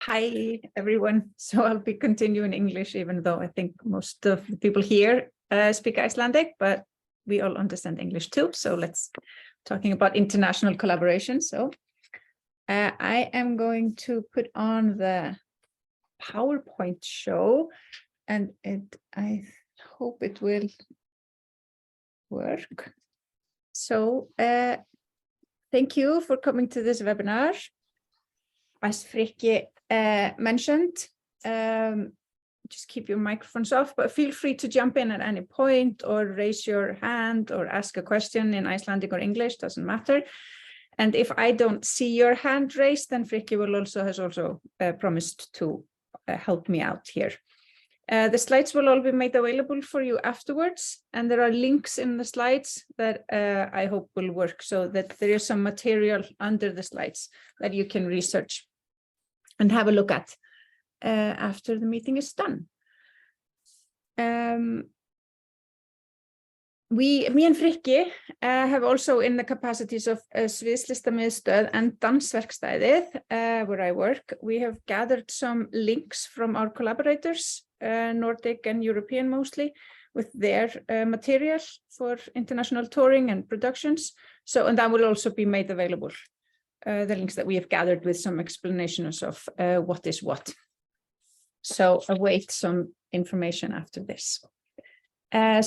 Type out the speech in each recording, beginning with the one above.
Hi, everyone. So I'll be continuing English, even though I think most of the people here speak Icelandic, but we all understand English too. So let's talking about international collaboration. So I am going to put on the PowerPoint show, and I hope it will work. So thank you for coming to this webinar. As Frikki mentioned, just keep your microphones off, but feel free to jump in at any point or raise your hand or ask a question in Icelandic or English, doesn't matter. And if I don't see your hand raised, then Frikki has also promised to help me out here. The slides will all be made available for you afterwards, and there are links in the slides that I hope will work, so that there is some material under the slides that you can research and have a look at after the meeting is done. Me and Frikki have also, in the capacities of Sviðslistamiðstöð and Dansverkstæðið, where I work, we have gathered some links from our collaborators, Nordic and European mostly, with their material for international touring and productions. So, and that will also be made available, the links that we have gathered with some explanations of what is what. So await some information after this. And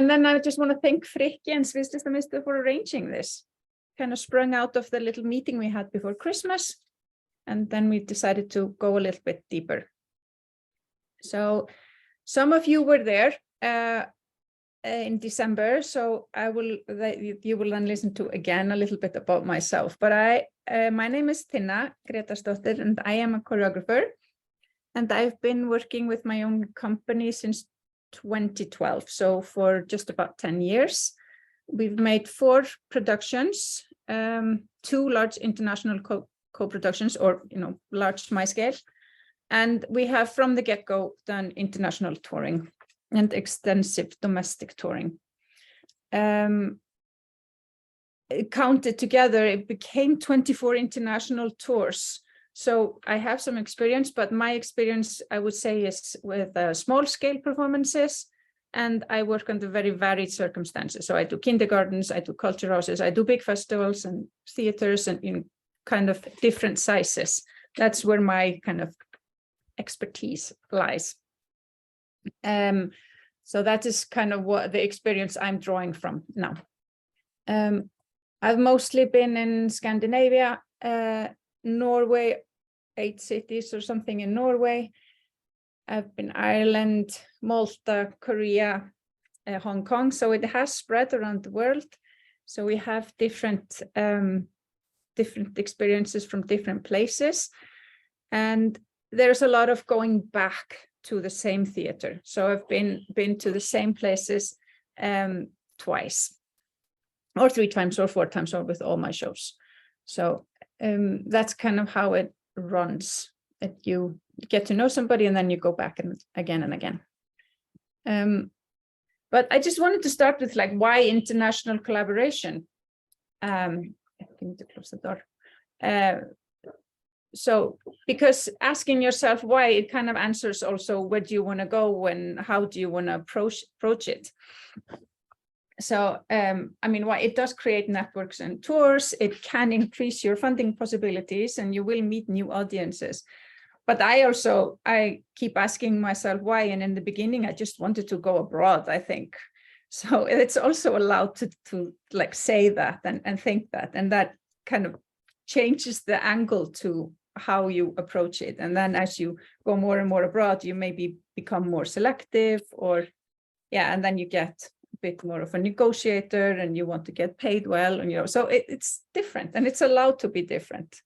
then I just want to thank Frikki and Sviðslistamiðstöð for arranging this. Kind of sprung out of the little meeting we had before Christmas, and then we decided to go a little bit deeper. So some of you were there in December, so you will then listen to again a little bit about myself. But my name is Tinna Grétarsdóttir, and I am a choreographer, and I've been working with my own company since 2012, so for just about 10 years. We've made 4 productions, 2 large international co-productions, or large scale, and we have from the get-go done international touring and extensive domestic touring. Counted together, it became 24 international tours. So I have some experience, but my experience, I would say, is with small-scale performances, and I work under very varied circumstances. So I do kindergartens, I do culture houses, I do big festivals and theaters, and kind of different sizes. That's where my kind of expertise lies. So that is kind of what the experience I'm drawing from now. I've mostly been in Scandinavia, Norway, 8 cities or something in Norway. I've been Ireland, Malta, Korea, Hong Kong. So it has spread around the world. So we have different experiences from different places. And there's a lot of going back to the same theater. So I've been to the same places twice, or 3 times, or 4 times, or with all my shows. So that's kind of how it runs. That you get to know somebody and then you go back and again. But I just wanted to start with why international collaboration. I need to close the door. So because asking yourself why, it kind of answers also where do you want to go and how do you want to approach it. So, I mean, why it does create networks and tours, it can increase your funding possibilities and you will meet new audiences. But I keep asking myself why. And in the beginning, I just wanted to go abroad, I think. So it's also allowed to say that and think that, and that kind of changes the angle to how you approach it. And then as you go more and more abroad, you maybe become more selective, and then you get bit more of a negotiator and you want to get paid well, and so it's different, and it's allowed to be different.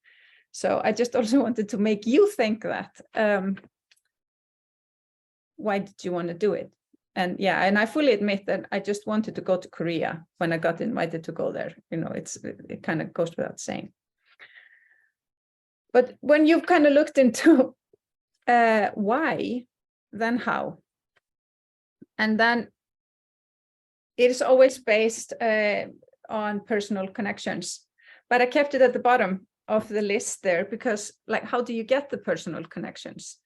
So I just also wanted to make you think that why did you want to do it? And and I fully admit that I just wanted to go to Korea when I got invited to go there. It kind of goes without saying. But when you've kind of looked into why, then how, and then it is always based on personal connections, but I kept it at the bottom of the list there, because like, how do you get the personal connections?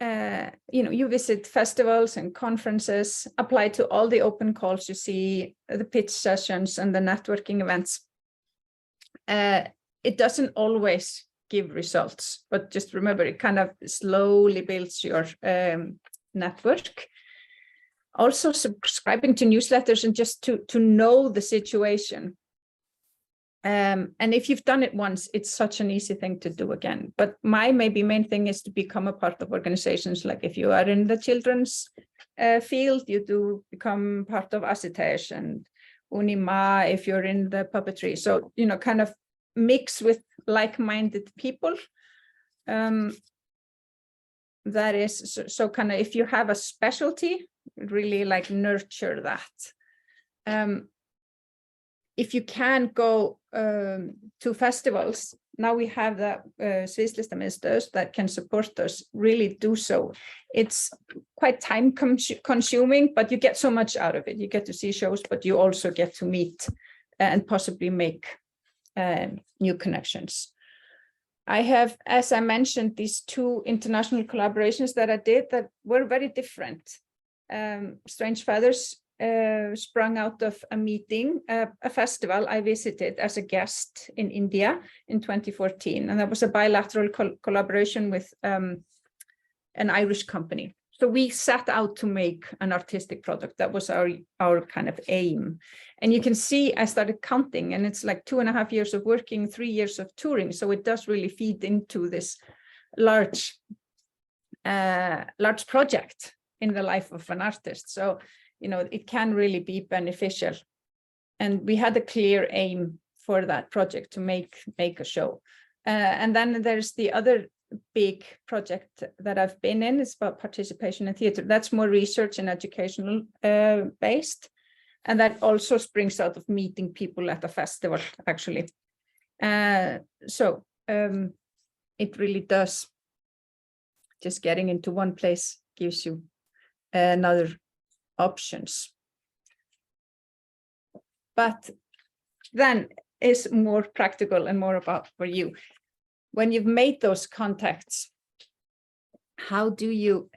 You visit festivals and conferences, apply to all the open calls you see, the pitch sessions and the networking events. It doesn't always give results, but just remember, it kind of slowly builds your network. Also subscribing to newsletters and just to know the situation. And if you've done it once, it's such an easy thing to do again. But my maybe main thing is to become a part of organizations. Like if you are in the children's field, you do become part of Asitesh and Unima if you're in the puppetry. So, kind of mix with like-minded people. That is, so kind of if you have a specialty, really like nurture that. If you can go to festivals, now we have the Sviðslistamiðstöð that can support us, really do so. It's quite time consuming, but you get so much out of it. You get to see shows, but you also get to meet and possibly make new connections. I have, as I mentioned, these 2 international collaborations that I did that were very different. Strange Feathers sprung out of a meeting, a festival I visited as a guest in India in 2014. And that was a bilateral collaboration with an Irish company. So we set out to make an artistic product. That was our kind of aim. And you can see I started counting, and it's like 2.5 years of working, 3 years of touring. So it does really feed into this large project in the life of an artist. So, it can really be beneficial. And we had a clear aim for that project to make a show. And then there's the other big project that I've been in. It's about participation in theater. That's more research and educational based. And that also springs out of meeting people at a festival, actually. So it really does. Just getting into one place gives you another options. But then is more practical and more about for you. When you've made those contacts, how do you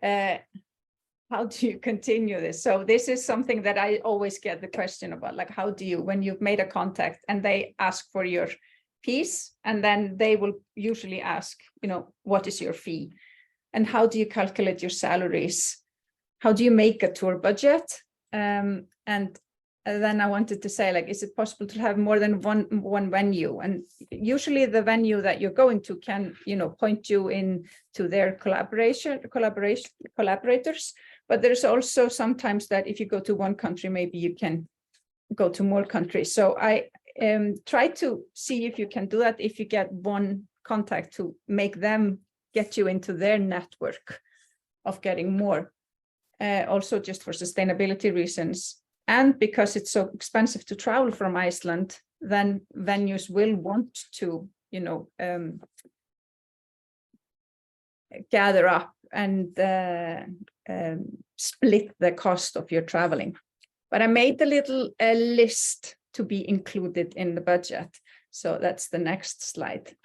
continue this? So this is something that I always get the question about, like, how do you, when you've made a contact and they ask for your piece, and then they will usually ask, what is your fee? And how do you calculate your salaries? How do you make a tour budget? And then I wanted to say, like, is it possible to have more than one venue? And usually the venue that you're going to can, point you into their collaborators. But there's also sometimes that if you go to one country, maybe you can go to more countries. So I try to see if you can do that, if you get one contact to make them get you into their network of getting more. Also just for sustainability reasons. And because it's so expensive to travel from Iceland, then venues will want to, gather up and split the cost of your traveling. But I made a little list to be included in the budget. So that's the next slide.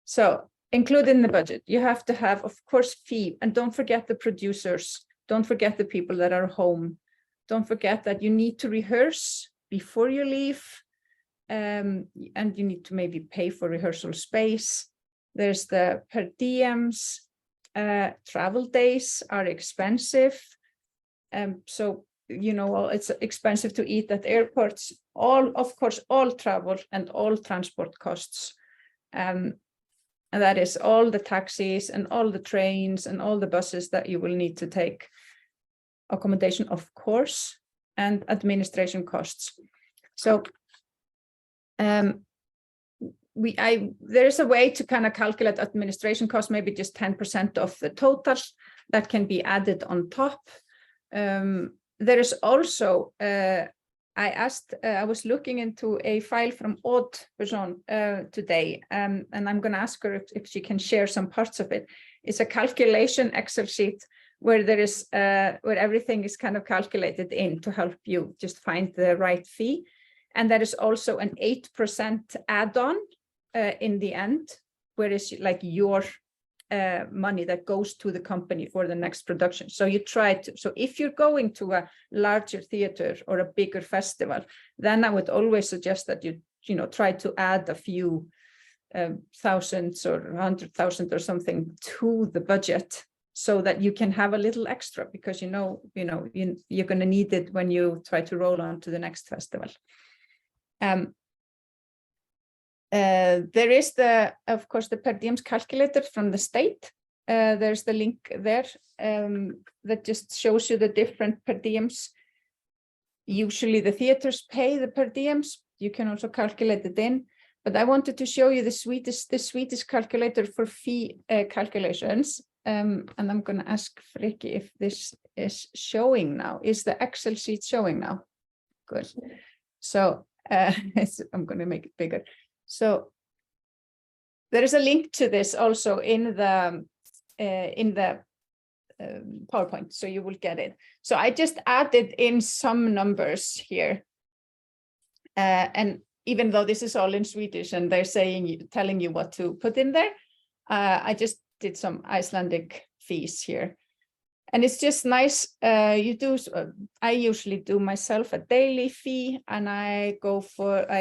So included in the budget, you have to have, of course, fee. And don't forget the producers. Don't forget the people that are home. Don't forget that you need to rehearse before you leave. And you need to maybe pay for rehearsal space. There's the per diems. Travel days are expensive. So, it's expensive to eat at airports. Of course, all travel and all transport costs. And that is all the taxis and all the trains and all the buses that you will need to take. Accommodation, of course, and administration costs. So there is a way to kind of calculate administration costs, maybe just 10% of the total that can be added on top. There is also, I was looking into a file from Odd Person today, and I'm going to ask her if she can share some parts of it. It's a calculation Excel sheet where there is where everything is kind of calculated in to help you just find the right fee. And there is also an 8% add-on in the end, where is like your money that goes to the company for the next production. So you try to, so if you're going to a larger theater or a bigger festival, then I would always suggest that you try to add a few thousands or 100,000 or something to the budget, so that you can have a little extra, because you're going to need it when you try to roll on to the next festival. There is of course, the per diems calculator from the state. There's the link there that just shows you the different per diems. Usually the theaters pay the per diems. You can also calculate it in, but I wanted to show you the Swedish calculator for fee calculations. And I'm going to ask Frikki if this is showing now. Is the Excel sheet showing now? Good. So I'm going to make it bigger. So there is a link to this also in the PowerPoint, so you will get it. So I just added in some numbers here, and even though this is all in Swedish and they're telling you what to put in there, I just did some Icelandic fees here. And it's just nice. I usually do myself a daily fee, and I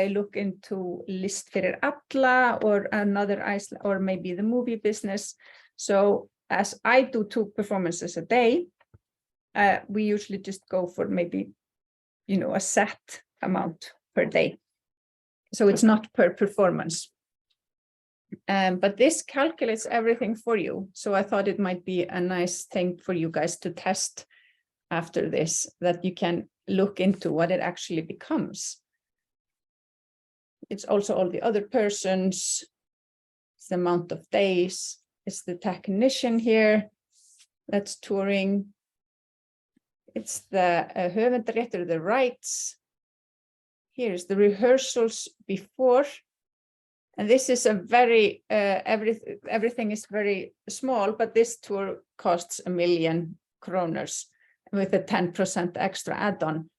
look into List fyrir alla or another Iceland, or maybe the movie business. So as I do 2 performances a day, we usually just go for maybe, a set amount per day. So it's not per performance. But this calculates everything for you. So I thought it might be a nice thing for you guys to test after this, that you can look into what it actually becomes. It's also all the other persons, it's the amount of days, it's the technician here that's touring, it's the höfundaréttur, the rights. Here's the rehearsals before. And this is a very, everything is very small, but this tour costs 1 million kronor with a 10% extra add-on.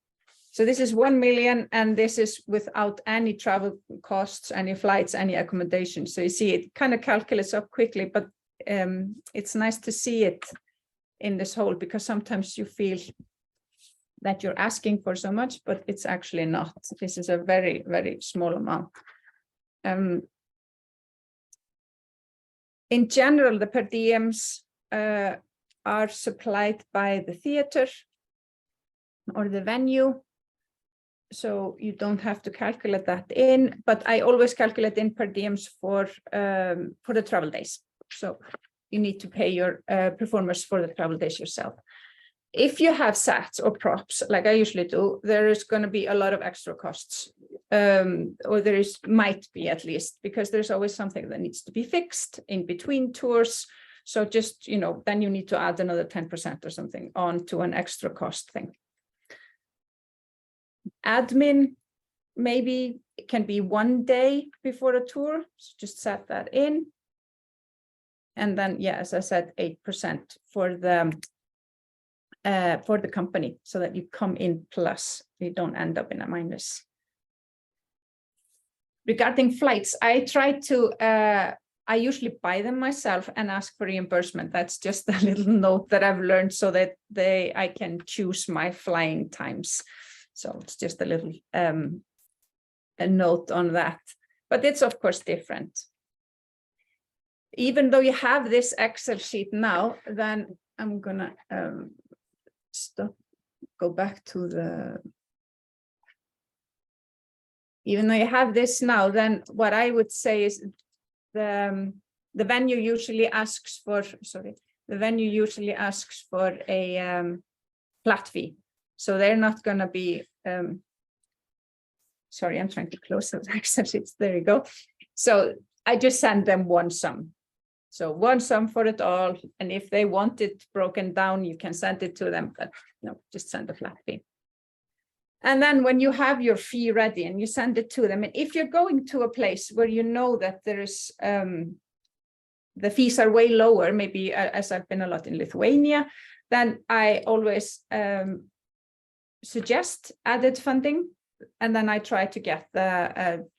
So this is 1 million, and this is without any travel costs, any flights, any accommodation. So you see, it kind of calculates up quickly, but it's nice to see it in this whole, because sometimes you feel that you're asking for so much, but it's actually not. This is a very, very small amount. In general, the per diems are supplied by the theater or the venue, so you don't have to calculate that in, but I always calculate in per diems for the travel days. So you need to pay your performers for the travel days yourself. If you have sets or props, like I usually do, there is going to be a lot of extra costs, or might be at least, because there's always something that needs to be fixed in between tours. So just, then you need to add another 10% or something on to an extra cost thing. Admin, maybe it can be 1 day before a tour, so just set that in. And then, yeah, as I said, 8% for the company, so that you come in plus, you don't end up in a minus. Regarding flights, I usually buy them myself and ask for reimbursement. That's just a little note that I've learned, so that I can choose my flying times. So it's just a little a note on that. But it's of course different. Even though you have this Excel sheet now, then I'm gonna go back to the, even though you have this now, then what I would say is the venue usually asks for, a flat fee. So they're not going to be, sorry, I'm trying to close those Excel sheets. There you go. So I just send them one sum. So one sum for it all. And if they want it broken down, you can send it to them, but just send a flat fee. And then when you have your fee ready and you send it to them, and if you're going to a place where you know that there is, the fees are way lower, maybe as I've been a lot in Lithuania, then I always suggest added funding. And then I try to get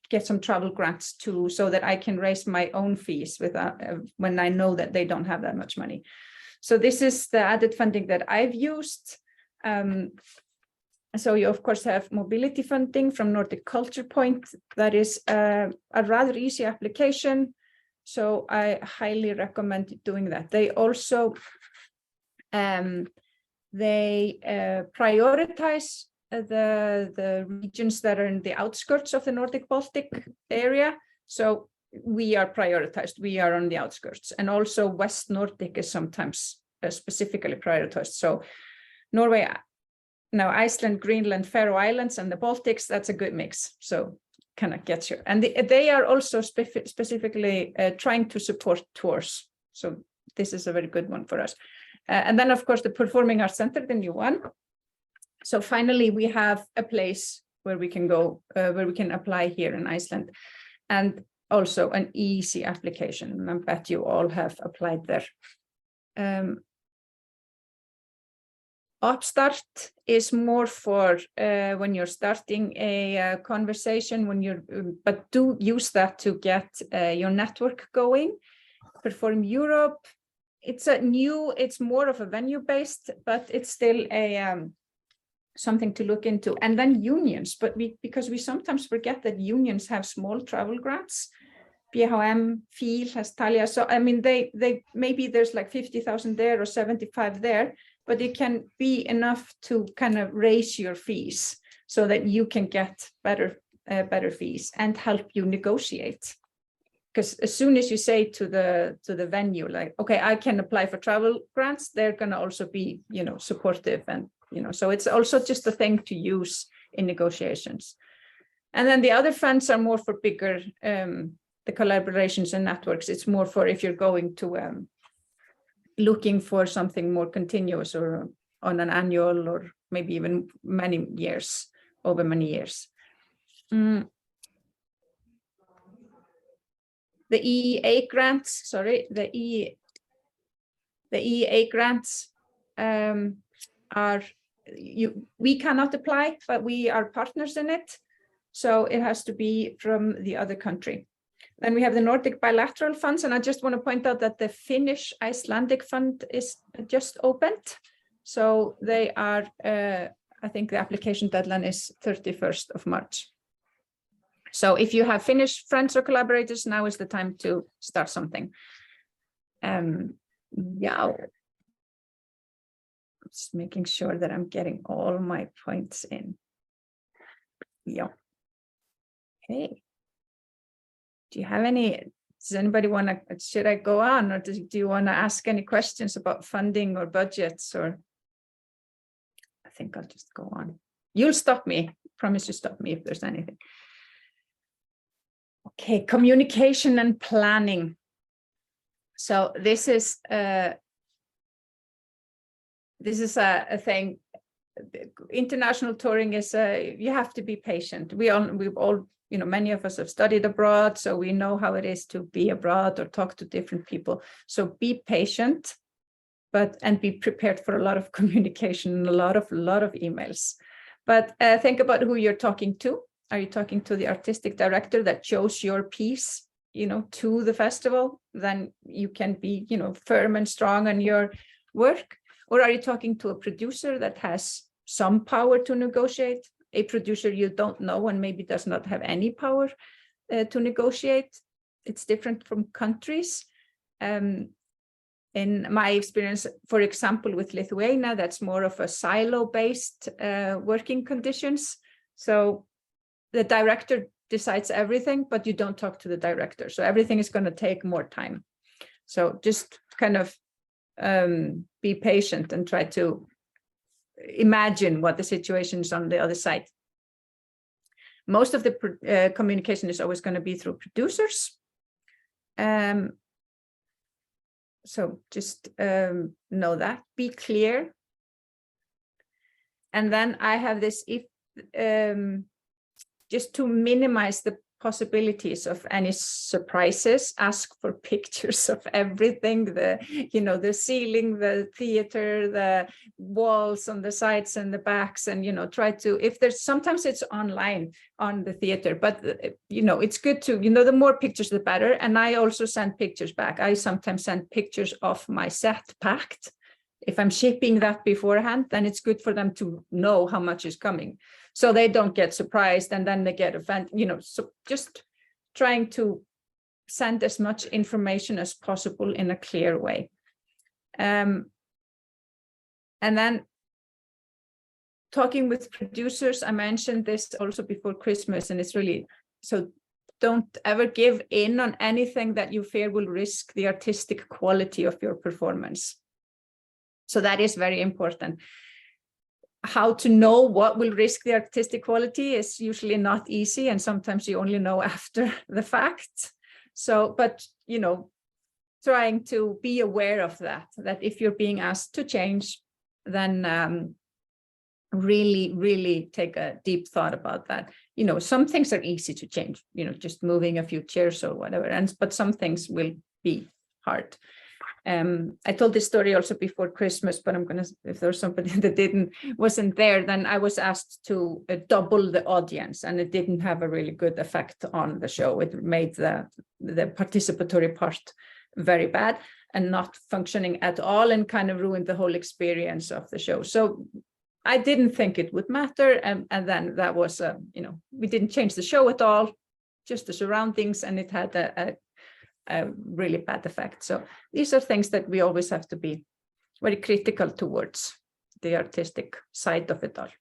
get some travel grants too, so that I can raise my own fees without when I know that they don't have that much money. So this is the added funding that I've used. So you of course have mobility funding from Nordic Culture Point. That is a rather easy application. So I highly recommend doing that. They also prioritize the regions that are in the outskirts of the Nordic Baltic area. So we are prioritized. We are on the outskirts, and also West Nordic is sometimes specifically prioritized. So Norway, now Iceland, Greenland, Faroe Islands, and the Baltics, that's a good mix. So kind of gets you. And they are also specifically trying to support tours. So this is a very good one for us. And then, of course, the Performing Arts Centre, the new one. So finally, we have a place where we can go, where we can apply here in Iceland, and also an easy application. And I bet you all have applied there. Upstart is more for when you're starting a conversation, but do use that to get your network going. Perform Europe, it's more of a venue-based, but it's still a something to look into. And then unions, but because we sometimes forget that unions have small travel grants. BHM, FIL, has Talia. So I mean, they maybe there's like 50,000 there or 75 there, but it can be enough to kind of raise your fees so that you can get better fees and help you negotiate. Because as soon as you say to the venue, like, okay, I can apply for travel grants, they're going to also be, supportive, and so it's also just a thing to use in negotiations. And then the other funds are more for bigger, the collaborations and networks. It's more for if you're going to looking for something more continuous or on an annual or maybe even many years, over many years. The EEA grants, the EEA grants we cannot apply, but we are partners in it. So it has to be from the other country. Then we have the Nordic bilateral funds, and I just want to point out that the Finnish Icelandic fund is just opened. So they are, I think the application deadline is 31st of March. So if you have Finnish friends or collaborators, now is the time to start something. Yeah, just making sure that I'm getting all my points in. Yeah. Okay. Do you have any, does anybody want to, should I go on, or do you want to ask any questions about funding or budgets, or? I think I'll just go on. You'll stop me, promise you stop me if there's anything. Okay, communication and planning. So this is a thing. International touring is you have to be patient. We've all many of us have studied abroad, so we know how it is to be abroad or talk to different people. So be patient, and be prepared for a lot of communication, a lot of emails. But think about who you're talking to. Are you talking to the artistic director that chose your piece, to the festival? Then you can be, firm and strong on your work. Or are you talking to a producer that has some power to negotiate? A producer you don't know and maybe does not have any power to negotiate. It's different from countries. In my experience, for example, with Lithuania, that's more of a silo-based working conditions. So the director decides everything, but you don't talk to the director. So everything is going to take more time. So just kind of be patient and try to imagine what the situation is on the other side. Most of the communication is always going to be through producers. So just know that, be clear. And then I have this, just to minimize the possibilities of any surprises. Ask for pictures of everything, the ceiling, the theater, the walls on the sides and the backs, and try to, if there's, sometimes it's online on the theater, but it's good to, the more pictures the better. And I also send pictures back. I sometimes send pictures of my set packed. If I'm shipping that beforehand, then it's good for them to know how much is coming, so they don't get surprised and then they get offended, so just trying to send as much information as possible in a clear way. And then talking with producers, I mentioned this also before Christmas, and it's really, so don't ever give in on anything that you fear will risk the artistic quality of your performance. So that is very important. How to know what will risk the artistic quality is usually not easy, and sometimes you only know after the fact. So, but, trying to be aware of that if you're being asked to change, then really, really take a deep thought about that. Some things are easy to change, just moving a few chairs or whatever, but some things will be hard. I told this story also before Christmas, but I'm gonna, if there's somebody that wasn't there, then I was asked to double the audience, and it didn't have a really good effect on the show. It made the participatory part very bad and not functioning at all, and kind of ruined the whole experience of the show. So I didn't think it would matter, and then that was we didn't change the show at all, just the surroundings, and it had a really bad effect. So these are things that we always have to be very critical towards, the artistic side of it all.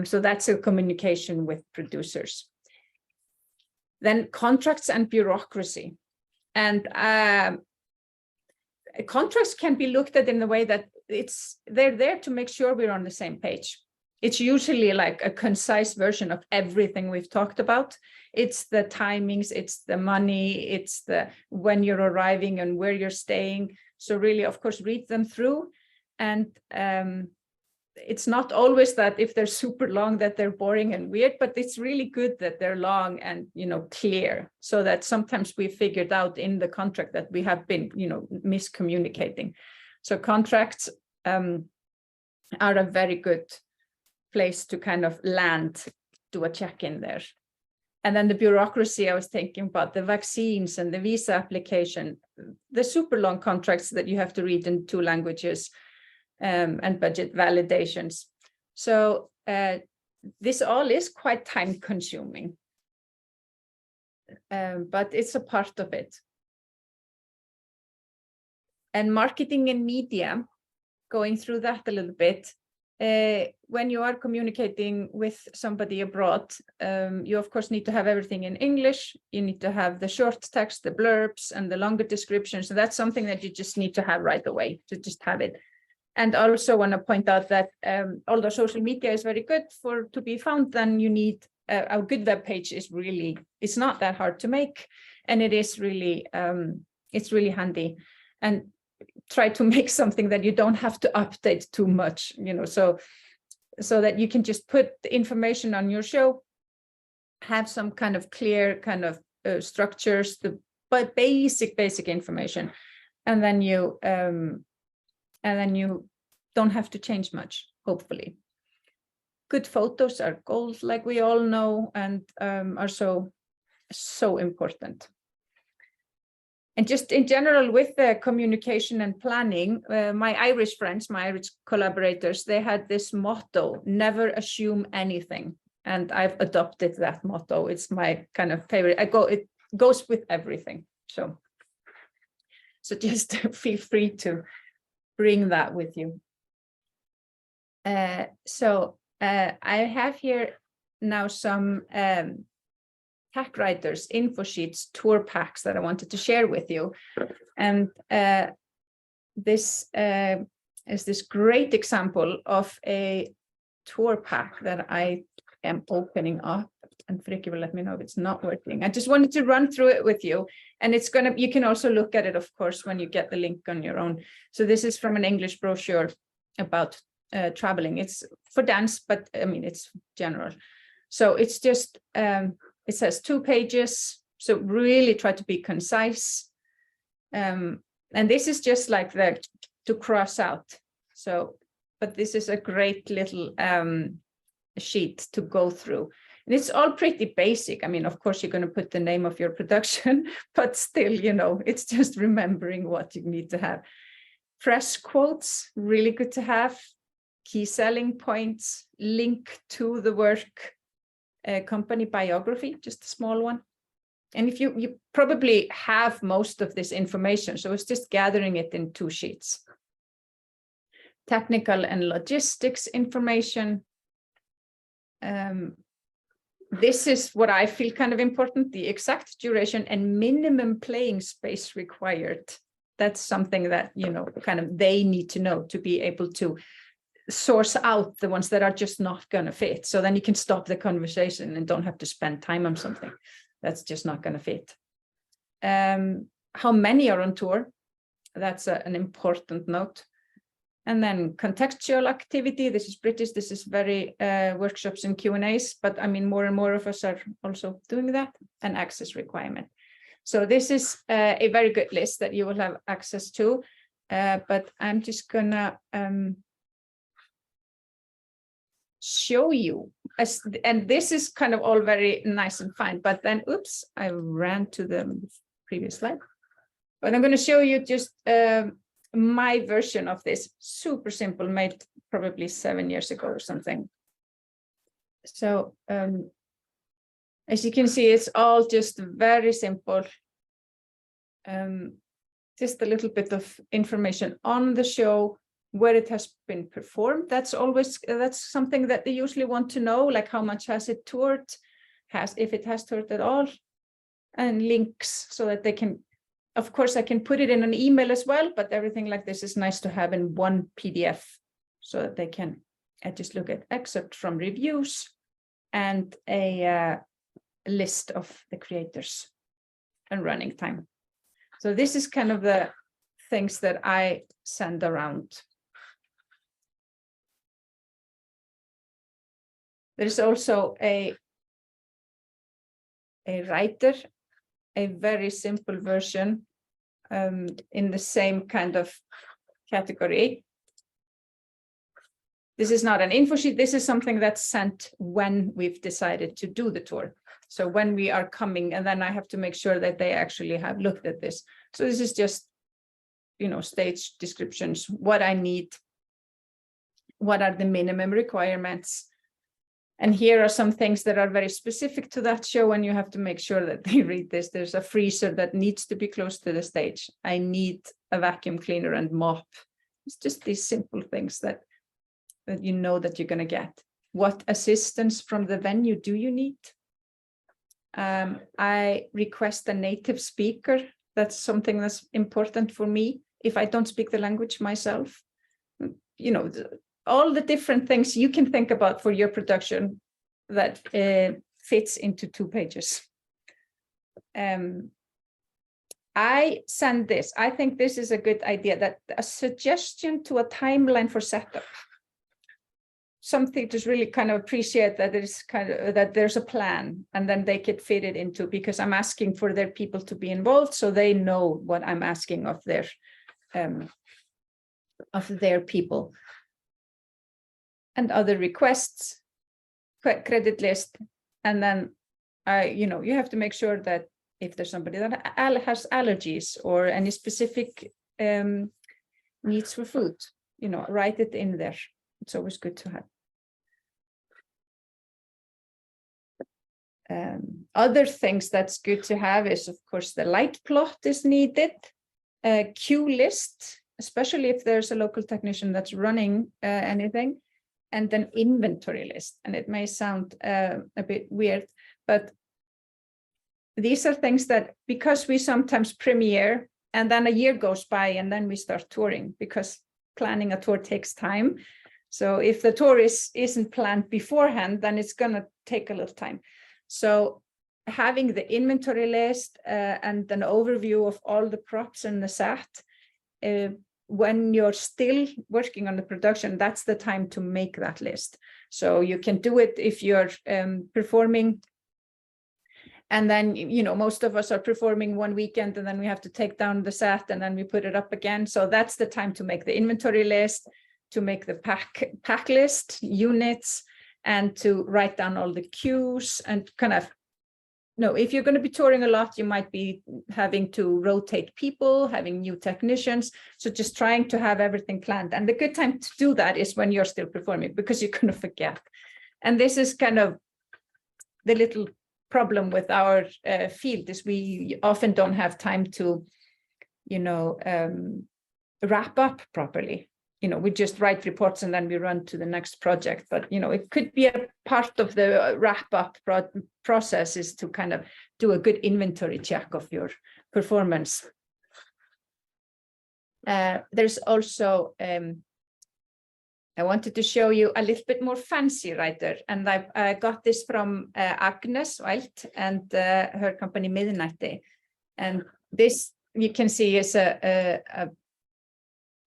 So that's a communication with producers. Then contracts and bureaucracy. And contracts can be looked at in the way that they're there to make sure we're on the same page. It's usually like a concise version of everything we've talked about. It's the timings, it's the money, it's the when you're arriving and where you're staying. So really, of course, read them through. And it's not always that if they're super long that they're boring and weird, but it's really good that they're long and clear, so that sometimes we figured out in the contract that we have been miscommunicating. So contracts are a very good place to kind of land, do a check-in there. And then the bureaucracy, I was thinking about the vaccines and the visa application, the super long contracts that you have to read in 2 languages, and budget validations. So this all is quite time consuming, but it's a part of it. And marketing and media, going through that a little bit. When you are communicating with somebody abroad, you of course need to have everything in English. You need to have the short text, the blurbs, and the longer descriptions. So that's something that you just need to have right away, to just have it. And also want to point out that although social media is very good to be found, then you need a good web page is really, it's not that hard to make, and it is really it's really handy. And try to make something that you don't have to update too much, so that you can just put the information on your show, have some kind of clear kind of structures, but basic information, and then you don't have to change much, hopefully. Good photos are gold, like we all know, and are so important. And just in general, with the communication and planning, my Irish friends, my Irish collaborators, they had this motto: never assume anything. And I've adopted that motto. It's my kind of favorite. It goes with everything. So just feel free to bring that with you. I have here now some Tech Writers info sheets, tour packs that I wanted to share with you. And this is this great example of a tour pack that I am opening up, and Frikki will let me know if it's not working. I just wanted to run through it with you, and you can also look at it, of course, when you get the link on your own. So this is from an English brochure about traveling. It's for dance, but I mean, it's general. So it's just, it says 2 pages. So really try to be concise. And this is just like to cross out. So, but this is a great little sheet to go through. And it's all pretty basic. I mean, of course, you're going to put the name of your production, but still, you know, it's just remembering what you need to have. Press quotes, really good to have. Key selling points, link to the work, company biography, just a small one. And if you probably have most of this information, so it's just gathering it in 2 sheets. Technical and logistics information. This is what I feel kind of important, the exact duration and minimum playing space required. That's something that, you know, kind of they need to know to be able to source out the ones that are just not going to fit. So then you can stop the conversation and don't have to spend time on something that's just not going to fit. How many are on tour? That's an important note. And then contextual activity. This is British. This is very workshops and Q&As, but I mean, more and more of us are also doing that. And access requirement. So this is a very good list that you will have access to, but I'm just gonna show you, and this is kind of all very nice and fine, but then, oops, I ran to the previous slide. But I'm gonna show you just my version of this, super simple, made probably 7 years ago or something. So as you can see, it's all just very simple. Just a little bit of information on the show, where it has been performed. That's something that they usually want to know, like how much has it toured, if it has toured at all, and links so that they can, of course, I can put it in an email as well, but everything like this is nice to have in one PDF so that they can just look at excerpt from reviews and a list of the creators and running time. So this is kind of the things that I send around. There's also a writer, a very simple version in the same kind of category. This is not an info sheet. This is something that's sent when we've decided to do the tour. So when we are coming, and then I have to make sure that they actually have looked at this. So this is just, you know, stage descriptions, what I need, what are the minimum requirements. And here are some things that are very specific to that show, and you have to make sure that they read this. There's a freezer that needs to be close to the stage. I need a vacuum cleaner and mop. It's just these simple things that you know that you're going to get. What assistance from the venue do you need? I request a native speaker. That's something that's important for me. If I don't speak the language myself, you know, all the different things you can think about for your production that fits into 2 pages. I send this. I think this is a good idea, that a suggestion to a timeline for setup. Something to really kind of appreciate that there's that there's a plan, and then they could fit it into, because I'm asking for their people to be involved, so they know what I'm asking of their people. And other requests, credit list, and then you know, you have to make sure that if there's somebody that has allergies or any specific needs for food, you know, write it in there. It's always good to have. Other things that's good to have is, of course, the light plot is needed, cue list, especially if there's a local technician that's running anything, and an inventory list. And it may sound a bit weird, but these are things that, because we sometimes premiere and then a year goes by and then we start touring, because planning a tour takes time. So if the tour isn't planned beforehand, then it's going to take a little time. So having the inventory list and an overview of all the props and the set, when you're still working on the production, that's the time to make that list. So you can do it if you're performing. And then, you know, most of us are performing one weekend and then we have to take down the set and then we put it up again. So that's the time to make the inventory list, to make the pack list, units, and to write down all the cues and kind of, no, if you're going to be touring a lot, you might be having to rotate people, having new technicians. So just trying to have everything planned. And the good time to do that is when you're still performing, because you're going to forget. And this is kind of the little problem with our field, is we often don't have time to, you know, wrap up properly. You know, we just write reports and then we run to the next project. But, you know, it could be a part of the wrap up process is to kind of do a good inventory check of your performance. There's also, I wanted to show you a little bit more fancy writer, and I got this from Agnes Wild and her company Midnighty. And this you can see is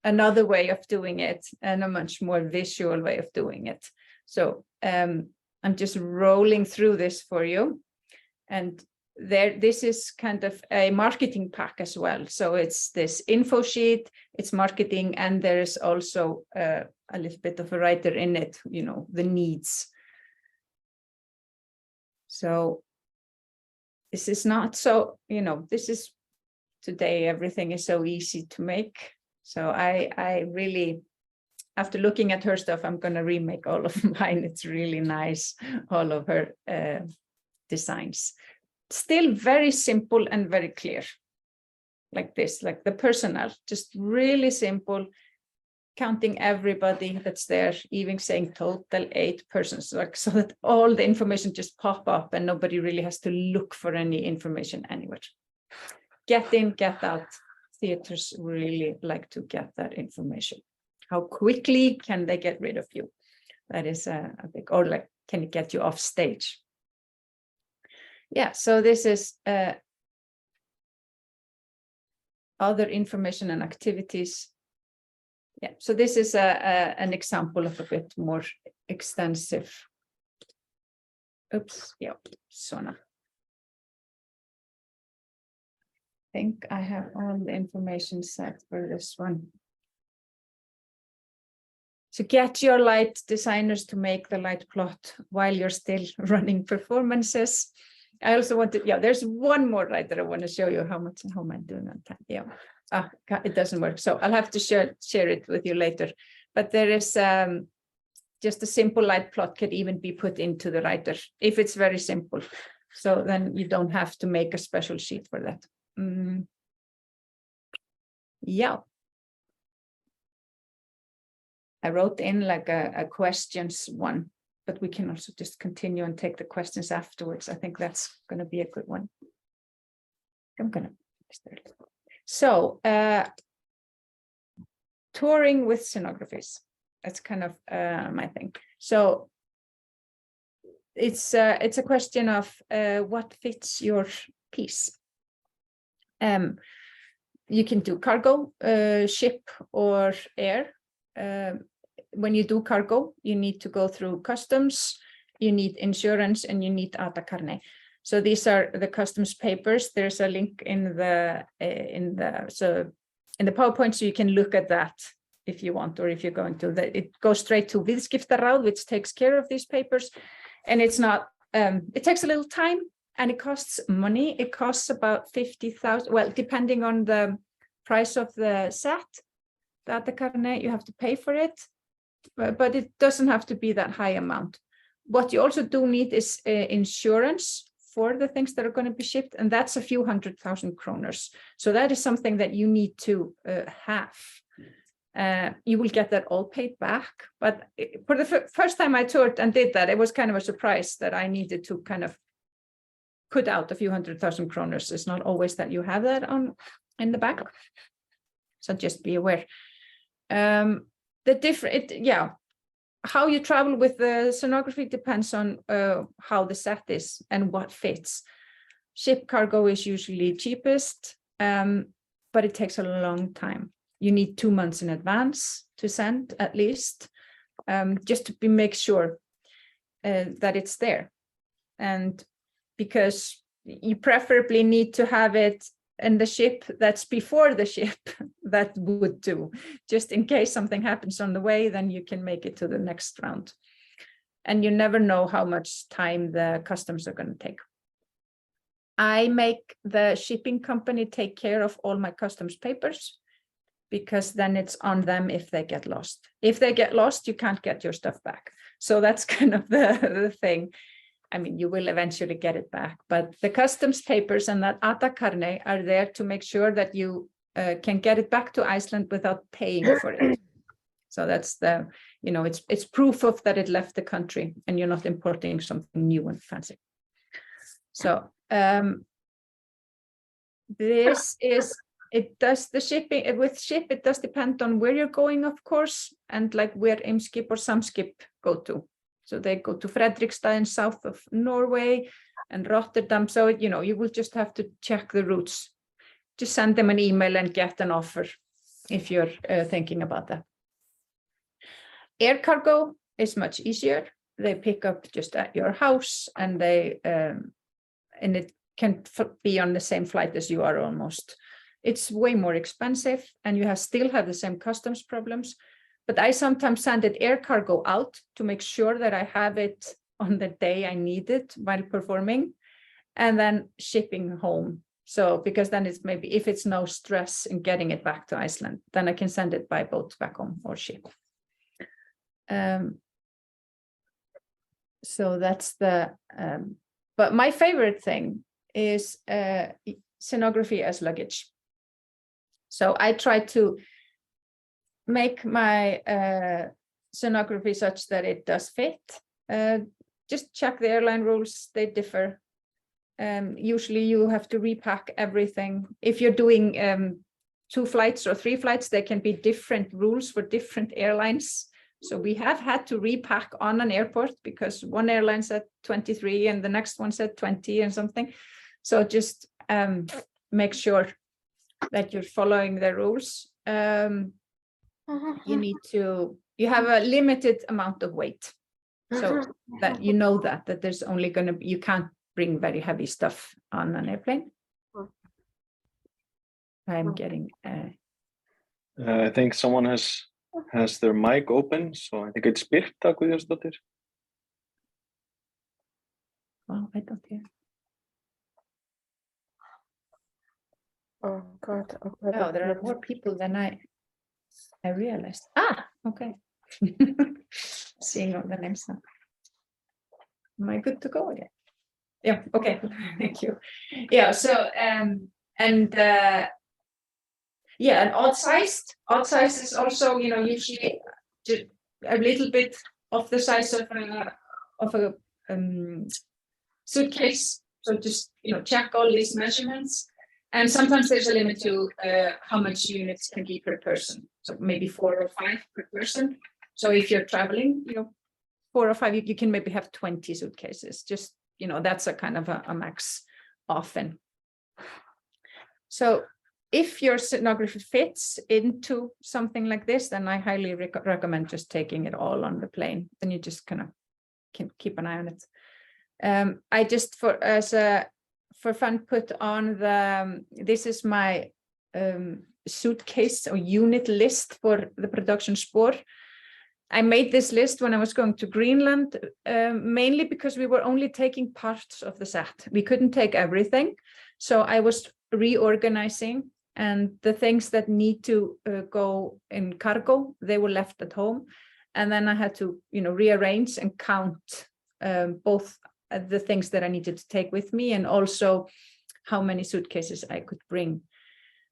another way of doing it, and a much more visual way of doing it. So I'm just rolling through this for you. And this is kind of a marketing pack as well. So it's this info sheet, it's marketing, and there's also a little bit of a writer in it, you know, the needs. So this is not so, you know, this is today, everything is so easy to make. So I really, after looking at her stuff, I'm going to remake all of mine. It's really nice, all of her designs. Still very simple and very clear, like this, like the personnel, just really simple, counting everybody that's there, even saying total 8 persons, like so that all the information just pop up and nobody really has to look for any information anywhere. Get in, get out. Theaters really like to get that information. How quickly can they get rid of you? That is a big, or like, can it get you off stage? Yeah, so this is other information and activities. Yeah, so this is an example of a bit more extensive. Oops, yeah, Sona. I think I have all the information set for this one. So get your light designers to make the light plot while you're still running performances. I also wanted, yeah, there's one more right that I want to show you how am I doing on time? Yeah, it doesn't work. So I'll have to share it with you later. But there is just a simple light plot could even be put into the writer if it's very simple. So then you don't have to make a special sheet for that. Yeah. I wrote in like a questions one, but we can also just continue and take the questions afterwards. I think that's going to be a good one. I'm going to start. So, touring with scenographies. That's kind of my thing. So it's a question of what fits your piece. You can do cargo, ship, or air. When you do cargo, you need to go through customs, you need insurance, and you need ATA-carné. So these are the customs papers. There's a link in the PowerPoint, so you can look at that if you want, or if you're going to. It goes straight to Viðskiptaráð, which takes care of these papers, and it's not. It takes a little time, and it costs money. It costs about 50,000. Well, depending on the price of the set, the ATA-carné, you have to pay for it, but it doesn't have to be that high amount. What you also do need is insurance for the things that are going to be shipped, and that's a few 100,000 kroners. So that is something that you need to have. You will get that all paid back. But for the first time I toured and did that, it was kind of a surprise that I needed to kind of put out a few 100,000 kroners. It's not always that you have that in the back. So just be aware. How you travel with the scenography depends on how the set is and what fits. Ship cargo is usually cheapest, but it takes a long time. You need 2 months in advance to send at least, just to make sure. that it's there. And because you preferably need to have it in the ship that's before the ship, that would do. Just in case something happens on the way, then you can make it to the next round. And you never know how much time the customs are going to take. I make the shipping company take care of all my customs papers, because then it's on them if they get lost. If they get lost, you can't get your stuff back. So that's kind of the thing. I mean, you will eventually get it back, but the customs papers and that Atakarne are there to make sure that you can get it back to Iceland without paying for it. So that's the, you know, it's proof of that it left the country and you're not importing something new and fancy. So this is, it does the shipping with ship, it does depend on where you're going, of course, and like where Eimskip or Samskip go to. So they go to Fredrikstad south of Norway and Rotterdam. So, you know, you will just have to check the routes. Just send them an email and get an offer if you're thinking about that. Air cargo is much easier. They pick up just at your house, and they and it can be on the same flight as you are almost. It's way more expensive, and you still have the same customs problems. But I sometimes send it air cargo out to make sure that I have it on the day I need it while performing, and then shipping home. So because then it's maybe, if it's no stress in getting it back to Iceland, then I can send it by boat back home or ship. So that's the, but my favorite thing is scenography as luggage. So I try to make my scenography such that it does fit. Just check the airline rules, they differ. Usually you have to repack everything. If you're doing 2 flights or 3 flights, there can be different rules for different airlines. So we have had to repack on an airport because one airline said 23 and the next one said 20 and something. So just make sure that you're following the rules. You need to, you have a limited amount of weight. So that you know that there's only going to be, you can't bring very heavy stuff on an airplane. I'm getting I think someone has their mic open, so I think it's Birta Guðjónsdóttir. Oh, I don't hear. Oh God. Okay. Oh, there are more people than I realized. Ah, okay. Seeing all the names now. Am I good to go again? Yeah, okay, thank you. Yeah, so yeah, and odd size is also, you know, usually just a little bit of the size of a suitcase. So just, you know, check all these measurements. And sometimes there's a limit to how much units can be per person. So maybe 4 or 5 per person. So if you're traveling, you know, 4 or 5, you can maybe have 20 suitcases. Just, you know, that's a kind of a max often. So if your scenography fits into something like this, then I highly recommend just taking it all on the plane. Then you just kind of can keep an eye on it. I just for fun put on the, this is my suitcase or unit list for the production Spor. I made this list when I was going to Greenland, mainly because we were only taking parts of the set. We couldn't take everything. So I was reorganizing, and the things that need to go in cargo, they were left at home. And then I had to, you know, rearrange and count both the things that I needed to take with me and also how many suitcases I could bring.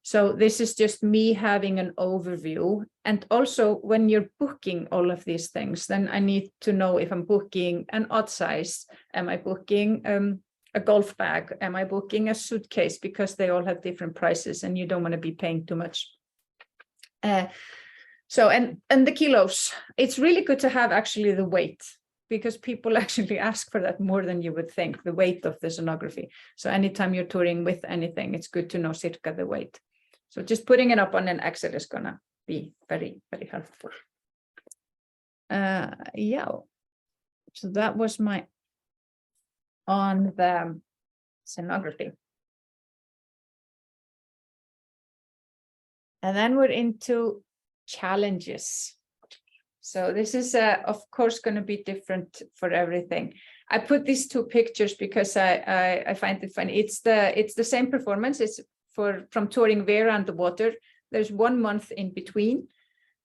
So this is just me having an overview. And also when you're booking all of these things, then I need to know if I'm booking an odd size, am I booking a golf bag, am I booking a suitcase, because they all have different prices and you don't want to be paying too much. So, and the kilos, it's really good to have actually the weight, because people actually ask for that more than you would think, the weight of the scenography. So anytime you're touring with anything, it's good to know circa the weight. So just putting it up on an Excel is gonna be very, very helpful. Yeah. So that was my on the scenography. And then we're into challenges. So this is, of course, going to be different for everything. I put these two pictures because I find it funny. It's the same performance. It's from touring Vera and the water. There's 1 month in between.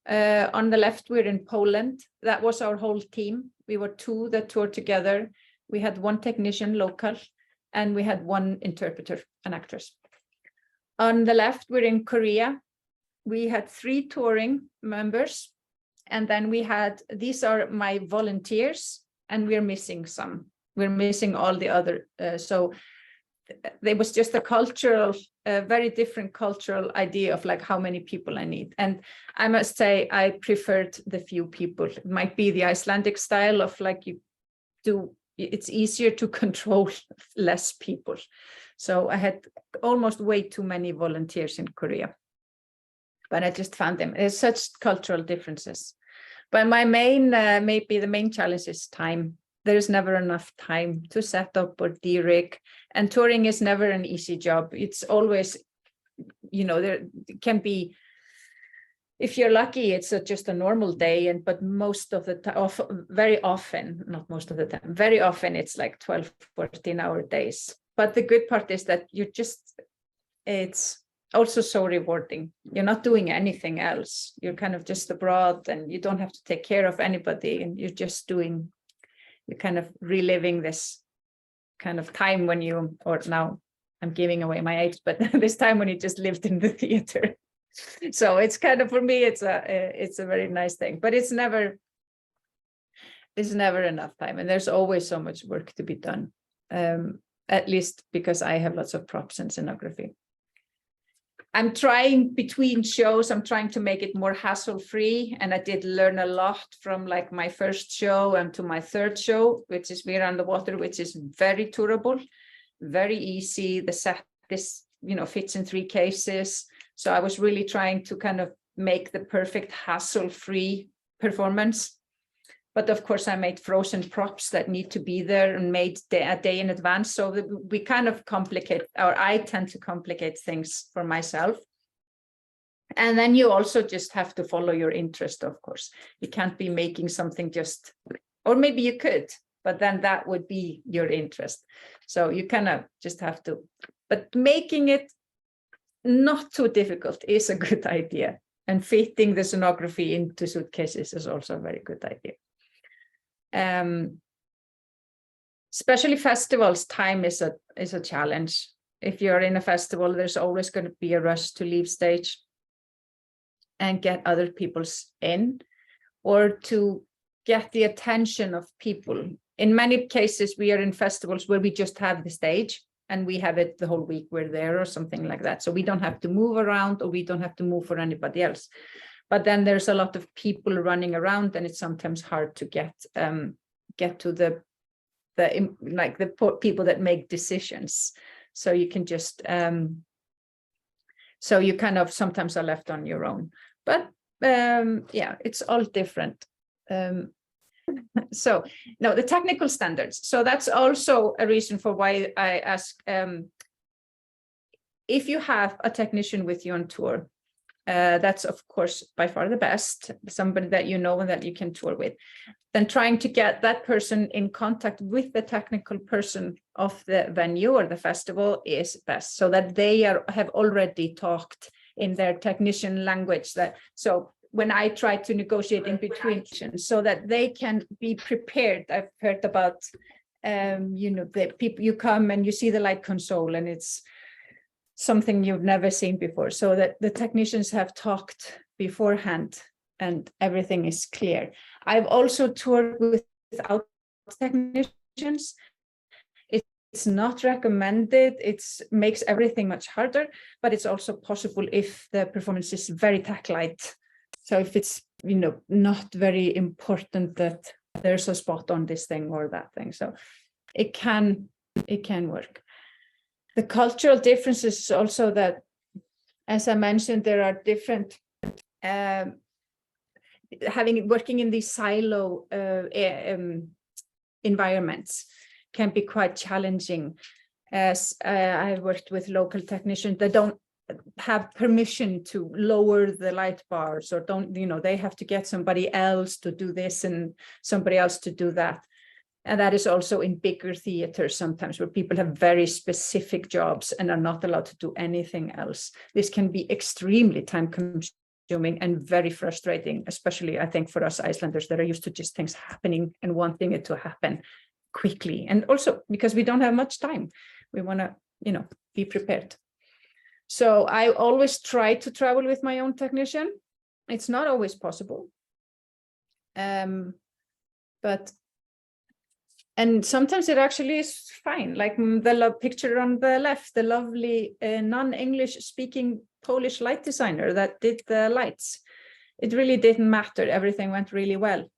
On the left, we're in Poland. That was our whole team. We were 2 that toured together. We had 1 technician local, and we had 1 interpreter, an actress. On the left, we're in Korea. We had 3 touring members. And then we had, these are my volunteers, and we're missing some. We're missing all the other. So there was just a cultural, very different cultural idea of like how many people I need. And I must say, I preferred the few people. It might be the Icelandic style of like it's easier to control less people. So I had almost way too many volunteers in Korea. But I just found them. There's such cultural differences. But my main, maybe the main challenge is time. There's never enough time to set up or de-rig. And touring is never an easy job. It's always, there can be, if you're lucky, it's just a normal day. But most of the time, very often, not most of the time, very often it's like 12, 14-hour days. But the good part is that it's also so rewarding. You're not doing anything else. You're kind of just abroad and you don't have to take care of anybody. And you're just you're kind of reliving this kind of time when or now I'm giving away my age, but this time when you just lived in the theater. So it's kind of, for me, it's a very nice thing, but it's never enough time. And there's always so much work to be done, at least because I have lots of props and scenography. I'm trying between shows, I'm trying to make it more hassle-free. And I did learn a lot from like my first show and to my third show, which is Vera on the Water, which is very tourable, very easy. The set fits in 3 cases. So I was really trying to kind of make the perfect hassle-free performance. But of course, I made frozen props that need to be there and made a day in advance. So we kind of complicate, or I tend to complicate things for myself. And then you also just have to follow your interest, of course. You can't be making something or maybe you could, but then that would be your interest. So you kind of just have to, but making it not too difficult is a good idea. And fitting the scenography into suitcases is also a very good idea. Especially festivals, time is a challenge. If you're in a festival, there's always going to be a rush to leave stage and get other people's in, or to get the attention of people. In many cases, we are in festivals where we just have the stage and we have it the whole week we're there or something like that. So we don't have to move around, or we don't have to move for anybody else. But then there's a lot of people running around, and it's sometimes hard to get to the people that make decisions. So you can just so you kind of sometimes are left on your own. But yeah, it's all different. So no, the technical standards. So that's also a reason for why I ask if you have a technician with you on tour. That's, of course, by far the best, somebody that you know and that you can tour with. Then trying to get that person in contact with the technical person of the venue or the festival is best, so that they have already talked in their technician language. So when I try to negotiate in between, so that they can be prepared. I've heard about, the people, you come and you see the light console and it's something you've never seen before, so that the technicians have talked beforehand and everything is clear. I've also toured without technicians. It's not recommended. It makes everything much harder, but it's also possible if the performance is very tech-light. So if it's, not very important that there's a spot on this thing or that thing. So it can work. The cultural differences is also that, as I mentioned, there are different, working in these silo environments can be quite challenging, as I've worked with local technicians that don't have permission to lower the light bars, or don't, they have to get somebody else to do this and somebody else to do that. And that is also in bigger theaters sometimes, where people have very specific jobs and are not allowed to do anything else. This can be extremely time consuming and very frustrating, especially I think for us Icelanders that are used to just things happening and wanting it to happen quickly. And also because we don't have much time, we want to, be prepared. So I always try to travel with my own technician. It's not always possible. And sometimes it actually is fine. Like the picture on the left, the lovely non-English speaking Polish light designer that did the lights. It really didn't matter. Everything went really well.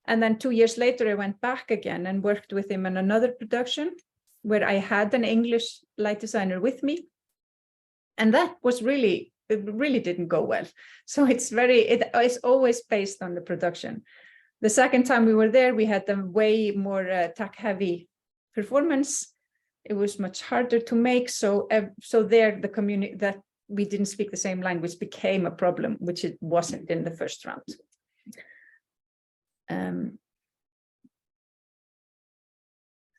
And then 2 years later, I went back again and worked with him in another production where I had an English light designer with me. And that was it really didn't go well. So it's always based on the production. The second time we were there, we had a way more tech-heavy performance. It was much harder to make. So there, the community that we didn't speak the same language became a problem, which it wasn't in the first round.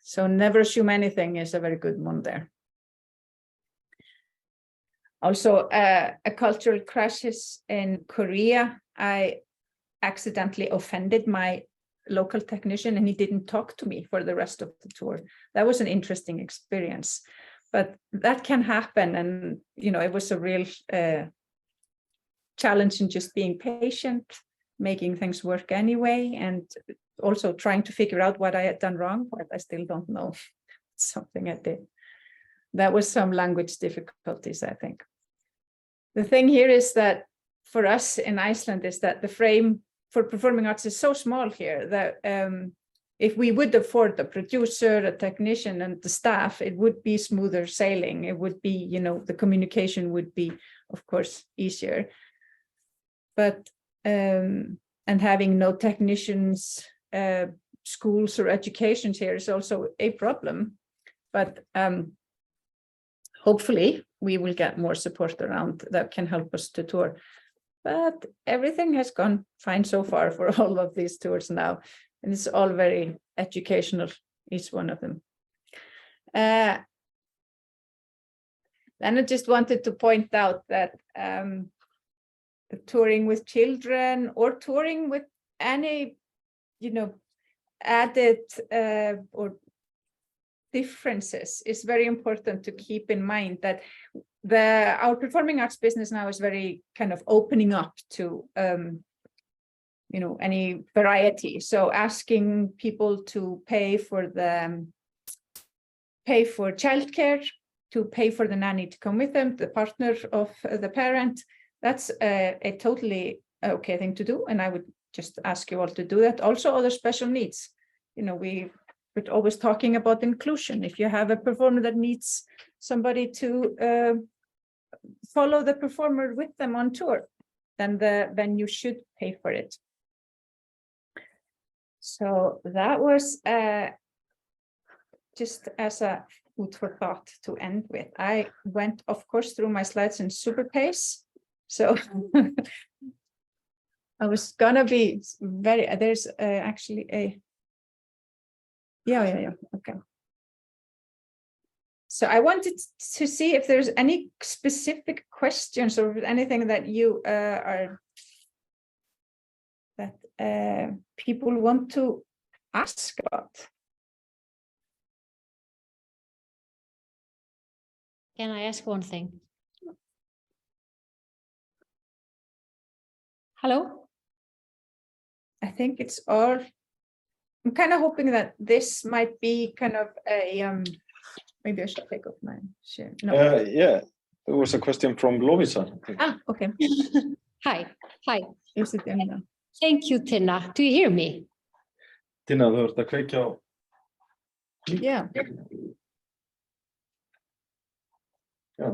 So never assume anything is a very good one there. Also, a cultural crisis in Korea. I accidentally offended my local technician and he didn't talk to me for the rest of the tour. That was an interesting experience, but that can happen. And, it was a real challenge in just being patient, making things work anyway, and also trying to figure out what I had done wrong, but I still don't know. Something I did. That was some language difficulties, I think. The thing here is that for us in Iceland is that the frame for performing arts is so small here that if we would afford a producer, a technician, and the staff, it would be smoother sailing. It would be, the communication would be, of course, easier. But, and having no technicians, schools or educations here is also a problem. But hopefully we will get more support around that can help us to tour. But everything has gone fine so far for all of these tours now. And it's all very educational, each one of them. And I just wanted to point out that touring with children or touring with any, added or differences is very important to keep in mind that our performing arts business now is very kind of opening up to any variety. So asking people to pay for childcare, to pay for the nanny to come with them, the partner of the parent, that's a totally okay thing to do. And I would just ask you all to do that. Also other special needs. We're always talking about inclusion. If you have a performer that needs somebody to follow the performer with them on tour, then the venue should pay for it. So that was just as a food for thought to end with. I went, of course, through my slides in super pace. So I was gonna be there's actually a, yeah, okay. So I wanted to see if there's any specific questions or anything that you people want to ask about. Can I ask one thing? Hello? I think it's all, I'm kind of hoping that this might be kind of a, maybe I should take off my share. No. Yeah, there was a question from Lovisa. Okay. Hi. Is it in now? Thank you, Tinna. Do you hear me? Tinna, þú ert að kveikja á. Yeah.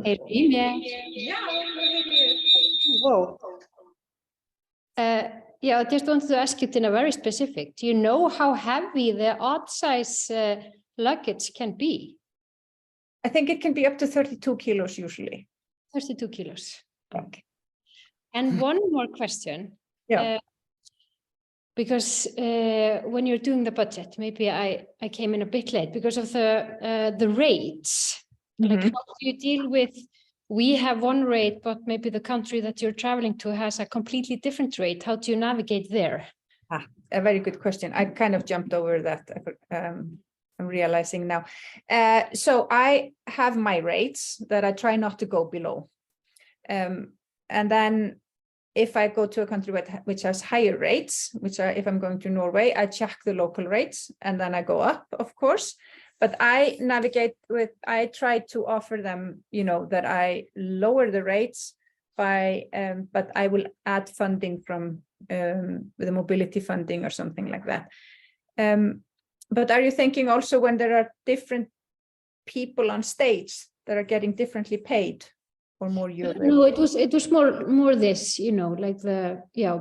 Hear me? Yeah. Whoa. Yeah, I just wanted to ask you, Tinna, very specific. Do you know how heavy the odd size luggage can be? I think it can be up to 32 kilos usually. 32 kilos. Okay. And one more question. Yeah. Because when you're doing the budget, maybe I came in a bit late because of the rates. Like, how do you deal with, we have one rate, but maybe the country that you're traveling to has a completely different rate. How do you navigate there? A very good question. I kind of jumped over that. I'm realizing now. So I have my rates that I try not to go below. And then if I go to a country which has higher rates, which are, if I'm going to Norway, I check the local rates and then I go up, of course. But I navigate with, I try to offer them, you know, that I lower the rates by, but I will add funding from with the mobility funding or something like that. But are you thinking also when there are different people on stage that are getting differently paid? Or more euro? No, it was more this, you know, like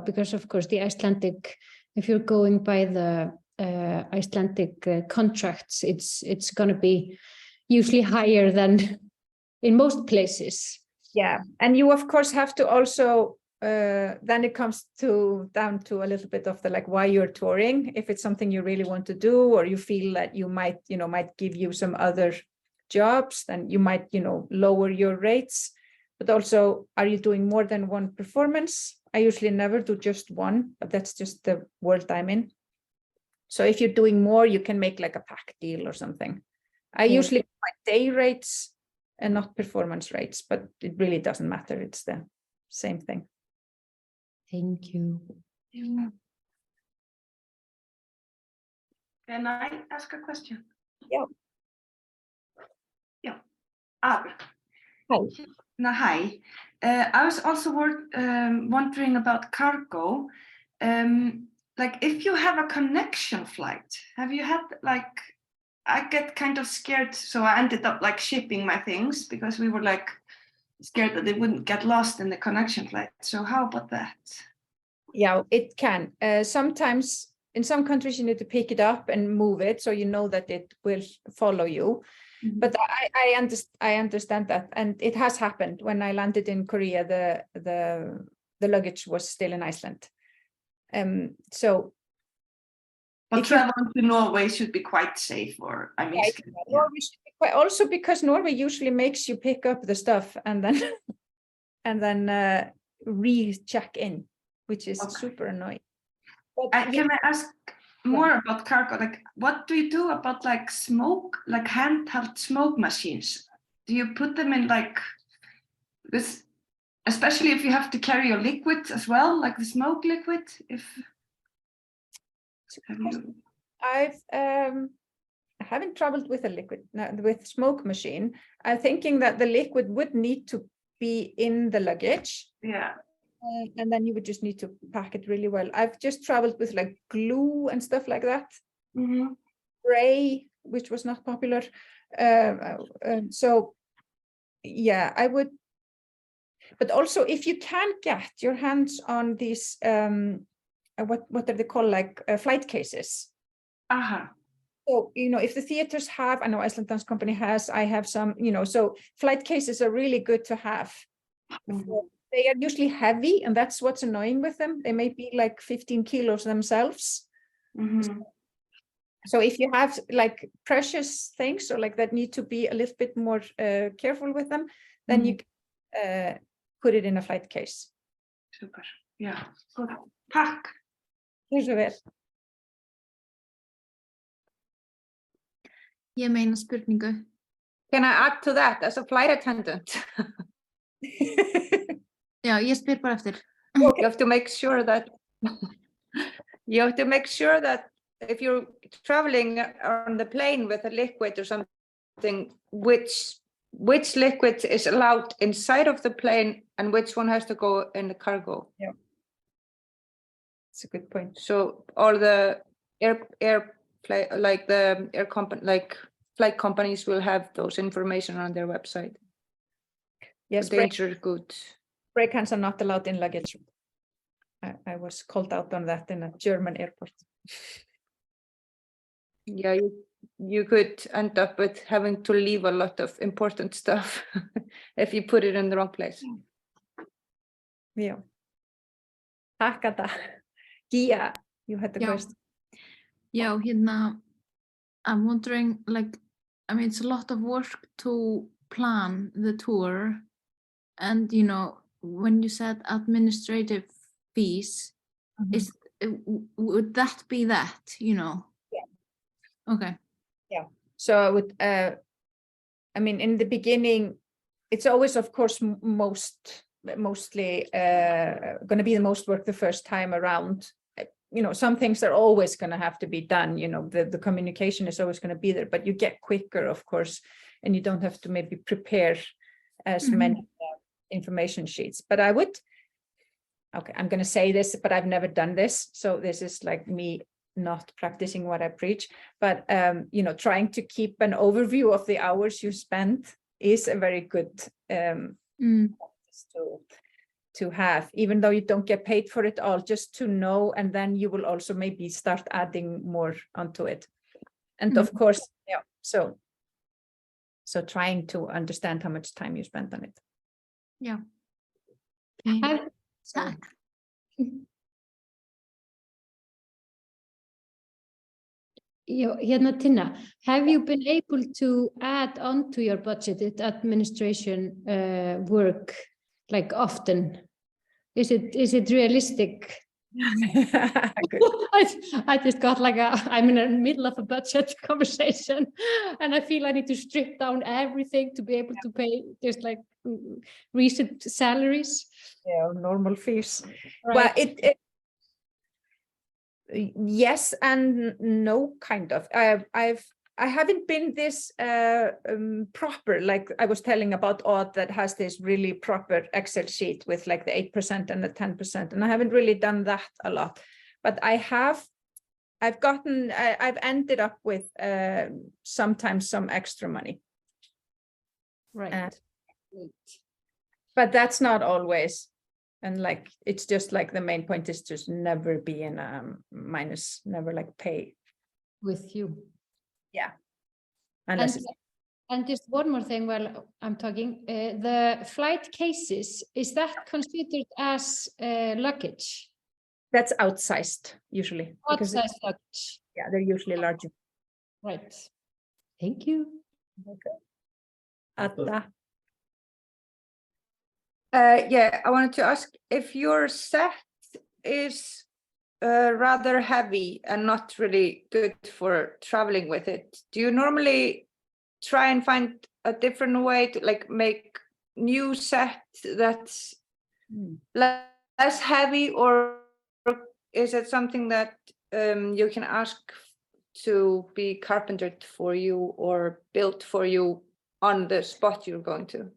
because of course the Icelandic, if you're going by the Icelandic contracts, it's going to be usually higher than in most places. Yeah, and you of course have to also then it comes down to a little bit of the like why you're touring. If it's something you really want to do, or you feel that you might give you some other jobs, then you might lower your rates. But also, are you doing more than one performance? I usually never do just one, but that's just the world I'm in. So if you're doing more, you can make like a pack deal or something. I usually do my day rates and not performance rates, but it really doesn't matter. It's the same thing. Thank you. Can I ask a question? Yeah. Yeah. Hi. No, hi. I was also wondering about cargo. Like if you have a connection flight, have you had like, I get kind of scared. So I ended up like shipping my things because we were like scared that they wouldn't get lost in the connection flight. So how about that? Yeah, it can. Sometimes in some countries you need to pick it up and move it so you know that it will follow you. Mm-hmm. But I understand that, and it has happened. When I landed in Korea, the luggage was still in Iceland. So but traveling to Norway should be quite safe, or I mean, Norway should be quite, also because Norway usually makes you pick up the stuff and then re-check in, which is super annoying. But, can I ask more about cargo? Like, what do you do about like smoke, like handheld smoke machines? Do you put them in like this, especially if you have to carry your liquid as well, like the smoke liquid? I haven't traveled with a liquid, with smoke machine. I'm thinking that the liquid would need to be in the luggage. Yeah. And then you would just need to pack it really well. I've just traveled with like glue and stuff like that. Mm-hmm. Spray, which was not popular. So yeah, I would. But also, if you can't get your hands on these, what are they called, like flight cases? So if the theaters have, I know Iceland Dance Company has, I have some, so flight cases are really good to have. Mm-hmm. They are usually heavy, and that's what's annoying with them. They may be like 15 kilos themselves. Mm-hmm. So if you have like precious things or like that need to be a little bit more careful with them, then mm-hmm. you can put it in a flight case. Super. Yeah. Good. Tack. Ég meina spurningu. Can I add to that as a flight attendant? Já, ég spyr bara eftir. You have to make sure that if you're traveling on the plane with a liquid or something, which liquid is allowed inside of the plane and which one has to go in the cargo. Yeah, it's a good point. So all the flight companies will have those information on their website. Yes, dangerous goods. Spray cans are not allowed in luggage. I I was called out on that in a German airport. Yeah, you could end up with having to leave a lot of important stuff if you put it in the wrong place. Yeah. Takk Ada. Gia, you had the Já. question. Já, hérna, I'm wondering, like, I mean, it's a lot of work to plan the tour. And, you know, when you said administrative fees, would that be that, you know? Yeah. Okay. Yeah. So I would, I mean, in the beginning, it's always, of course, mostly going to be the most work the first time around. You know, some things are always going to have to be done. You know, the communication is always going to be there, but you get quicker, of course, and you don't have to maybe prepare as many information sheets. But I would, okay, I'm going to say this, but I've never done this. So this is like me not practicing what I preach, but, you know, trying to keep an overview of the hours you spend is a very good to have, even though you don't get paid for it all, just to know, and then you will also maybe start adding more onto it. And of course, yeah, so trying to understand how much time you spend on it. Yeah. Hérna, Tinna, have you been able to add on to your budgeted administration work like often? Is it realistic? I just got like I'm in the middle of a budget conversation and I feel I need to strip down everything to be able to pay just like recent salaries. Yeah, normal fees. Right. Well, yes and no, kind of. I haven't been this proper, like I was telling about Odd that has this really proper Excel sheet with like the 8% and the 10%, and I haven't really done that a lot, but I've ended up with sometimes some extra money. Right. But that's not always. And like, it's just like the main point is just never be in a minus, never like pay. With you. Yeah. Unless and just one more thing while I'm talking, the flight cases, is that considered as luggage? that's outsized usually. Outsized luggage. Yeah, they're usually larger. Right. Thank you. Okay. Ada. Yeah, I wanted to ask if your set is rather heavy and not really good for traveling with it. Do you normally try and find a different way to like make new set that's less heavy, or is it something that you can ask to be carpentered for you or built for you on the spot you're going to?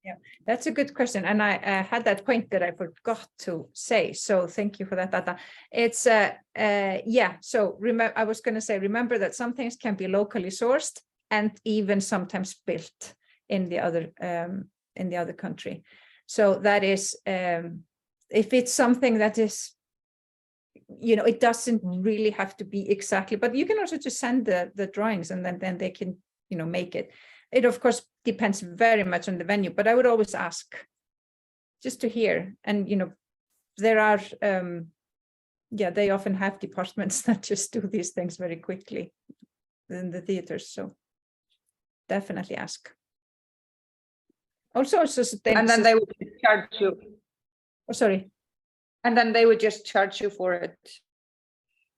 Yeah, that's a good question. And I had that point that I forgot to say. So thank you for that, Ada. It's, yeah, so I was going to say, remember that some things can be locally sourced and even sometimes built in the other country. So that is, if it's something that is, you know, it doesn't really have to be exactly, but you can also just send the drawings and then they can, you know, make it. It, of course, depends very much on the venue, but I would always ask just to hear. And, you know, there are, yeah, they often have departments that just do these things very quickly in the theaters. So definitely ask. Also, and then they would charge you. Oh, sorry. And then they would just charge you for it.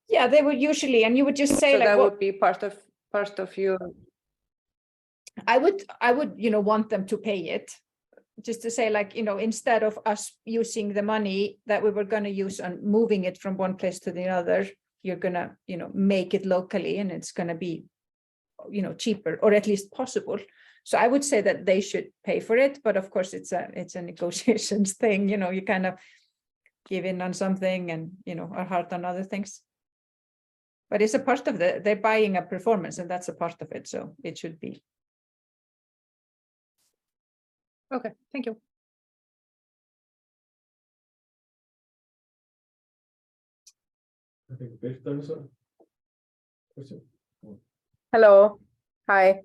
Yeah, they would usually, and you would just say, so like, that what would be part of your. I would, you know, want them to pay it, just to say, like, you know, instead of us using the money that we were going to use on moving it from one place to the other, you're going to, you know, make it locally, and it's going to be, you know, cheaper, or at least possible. So I would say that they should pay for it, but of course it's a negotiations thing, you know, you kind of give in on something and, you know, are hard on other things. But it's a part of they're buying a performance, and that's a part of it, so it should be. Okay, thank you. I think Birta has a question. Hello, hi.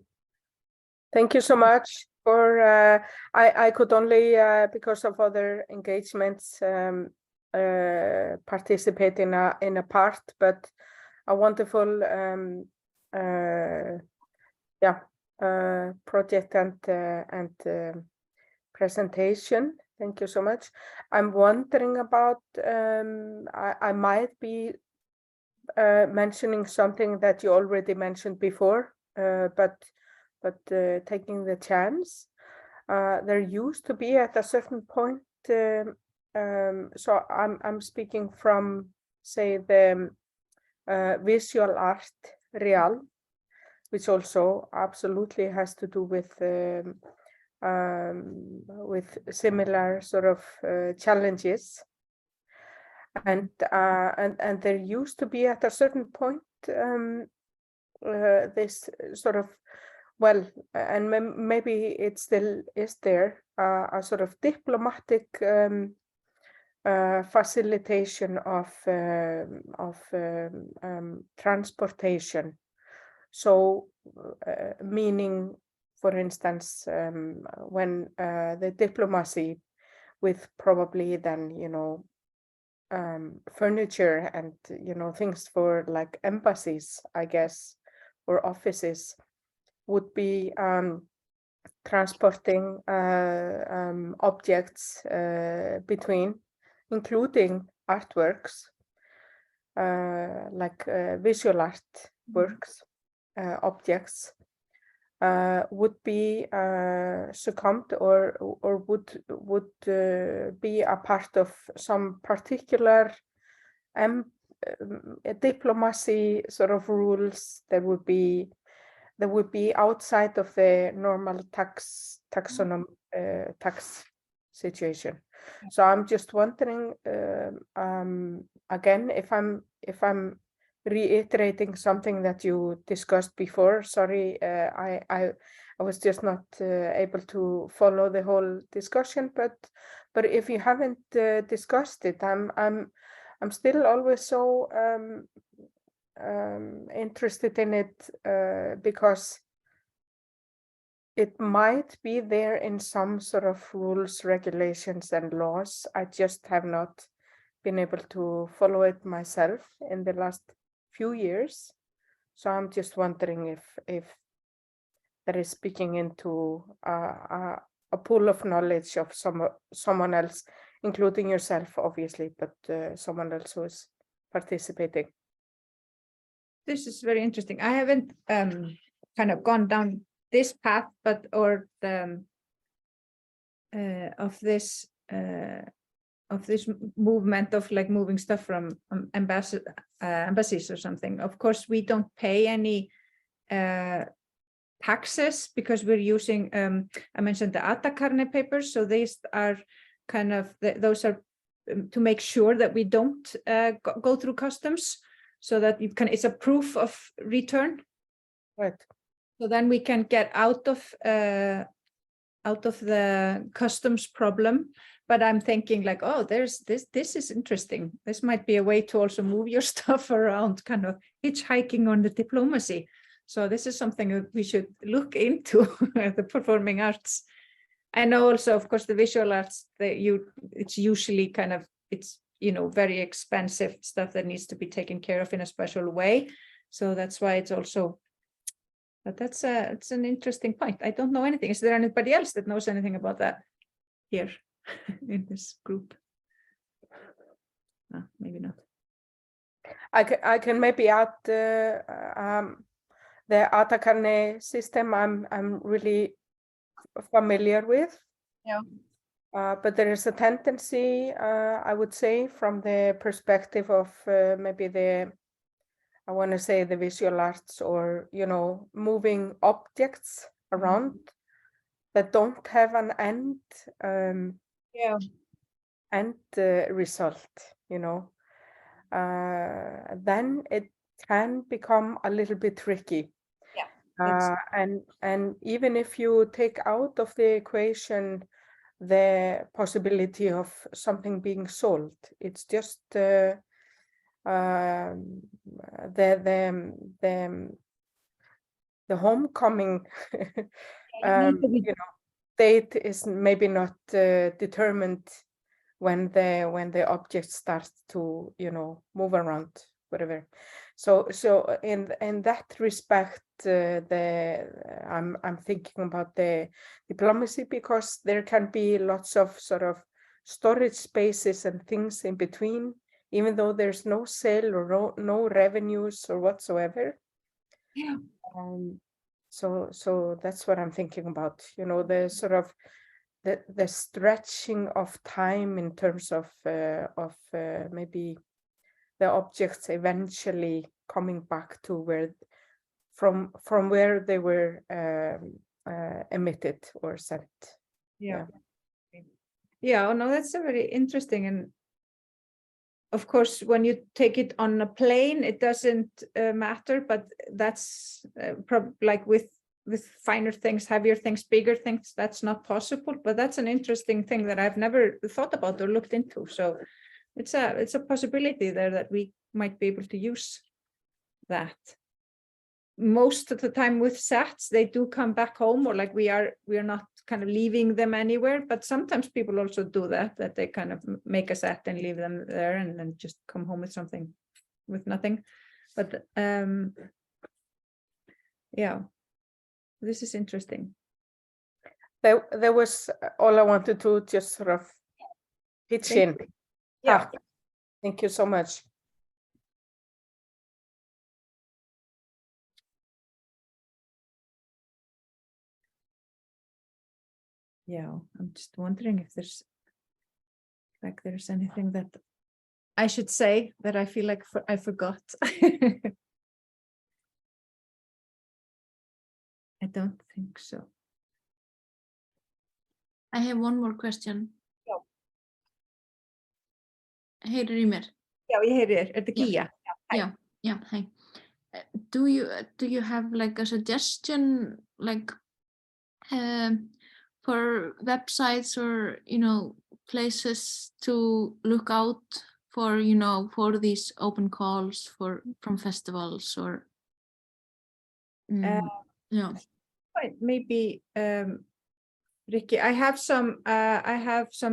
Thank you so much for, I could only, because of other engagements, participate in a part, but a wonderful, project and presentation. Thank you so much. I'm wondering about, I might be mentioning something that you already mentioned before, but taking the chance. There used to be at a certain point, so I'm speaking from, say, the visual art real, which also absolutely has to do with similar sort of challenges. And there used to be at a certain point this sort of, well, and maybe it still is there, a sort of diplomatic facilitation of transportation. So meaning, for instance, when the diplomacy with probably then, you know, furniture and, you know, things for like embassies, I guess, or offices, would be transporting objects between, including artworks, like visual art works, objects, would be succumbed or would be a part of some particular diplomacy sort of rules that would be outside of the normal tax situation. So I'm just wondering again, if I'm reiterating something that you discussed before. Sorry, I was just not able to follow the whole discussion. But if you haven't discussed it, I'm still always so interested in it because it might be there in some sort of rules, regulations, and laws. I just have not been able to follow it myself in the last few years. So I'm just wondering if that is speaking into a pool of knowledge of someone else, including yourself, obviously, but someone else who is participating. This is very interesting. I haven't kind of gone down this path, but of this movement of like moving stuff from embassies or something. Of course, we don't pay any taxes because we're using, I mentioned the Atakarne papers. So these are kind of, those are to make sure that we don't go through customs, so that it's a proof of return. Right. So then we can get out of the customs problem. But I'm thinking like, oh, there's this is interesting. This might be a way to also move your stuff around, kind of hitchhiking on the diplomacy. So this is something that we should look into, the performing arts. I know also, of course, the visual arts, it's usually kind of, it's, you know, very expensive stuff that needs to be taken care of in a special way. So that's why it's also, but it's an interesting point. I don't know anything. Is there anybody else that knows anything about that here in this group? No, maybe not. I can maybe add the Atakarne system. I'm really familiar with. Yeah. But there is a tendency, I would say, from the perspective of maybe I want to say the visual arts, or, you know, moving objects around that don't have an end result, you know, then it can become a little bit tricky. Yeah. And even if you take out of the equation the possibility of something being sold, it's just the homecoming date is maybe not determined when the object starts to move around, whatever. So in that respect, I'm thinking about the diplomacy, because there can be lots of sort of storage spaces and things in between, even though there's no sale or no revenues or whatsoever. Yeah. So that's what I'm thinking about. The sort of the stretching of time in terms of maybe the objects eventually coming back to where from where they were emitted or sent. Yeah. Oh no, that's a very interesting. And of course, when you take it on a plane, it doesn't matter, but that's like with finer things, heavier things, bigger things, that's not possible. But that's an interesting thing that I've never thought about or looked into. So it's a possibility there that we might be able to use that. Most of the time with sets, they do come back home, or like we are not kind of leaving them anywhere, but sometimes people also do that they kind of make a set and leave them there and then just come home with something, with nothing. But yeah, this is interesting. There was all I wanted to just sort of pitch in. Yeah. Thank you so much. Yeah, I'm just wondering if there's anything that I should say that I feel like I forgot. I don't think so. I have one more question. Já. Heyrir í mér? Já, ég heyri þér. Gía? Yeah, hi. Do you have like a suggestion, like for websites or places to look out for, for these open calls from festivals or maybe Ricky, I have some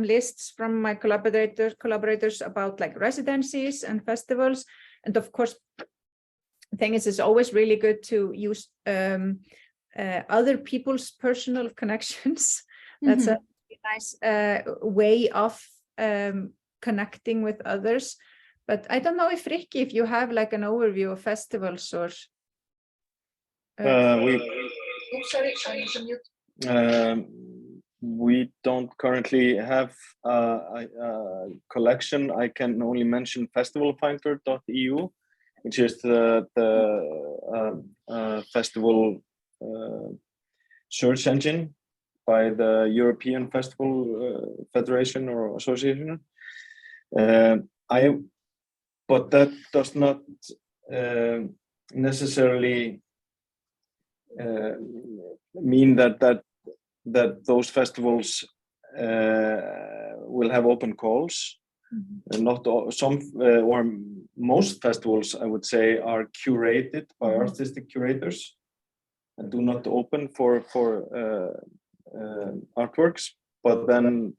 lists from my collaborators about like residencies and festivals, and of course the thing is it's always really good to use other people's personal connections. That's a nice way of connecting with others. But I don't know if Ricky, if you have like an overview of festivals or we don't currently have a collection. I can only mention festivalfinder.eu, which is the festival search engine by the European Festival Federation or Association. But that does not necessarily mean that those festivals will have open calls. Not all, some or most festivals, I would say, are curated by artistic curators and do not open for artworks. But then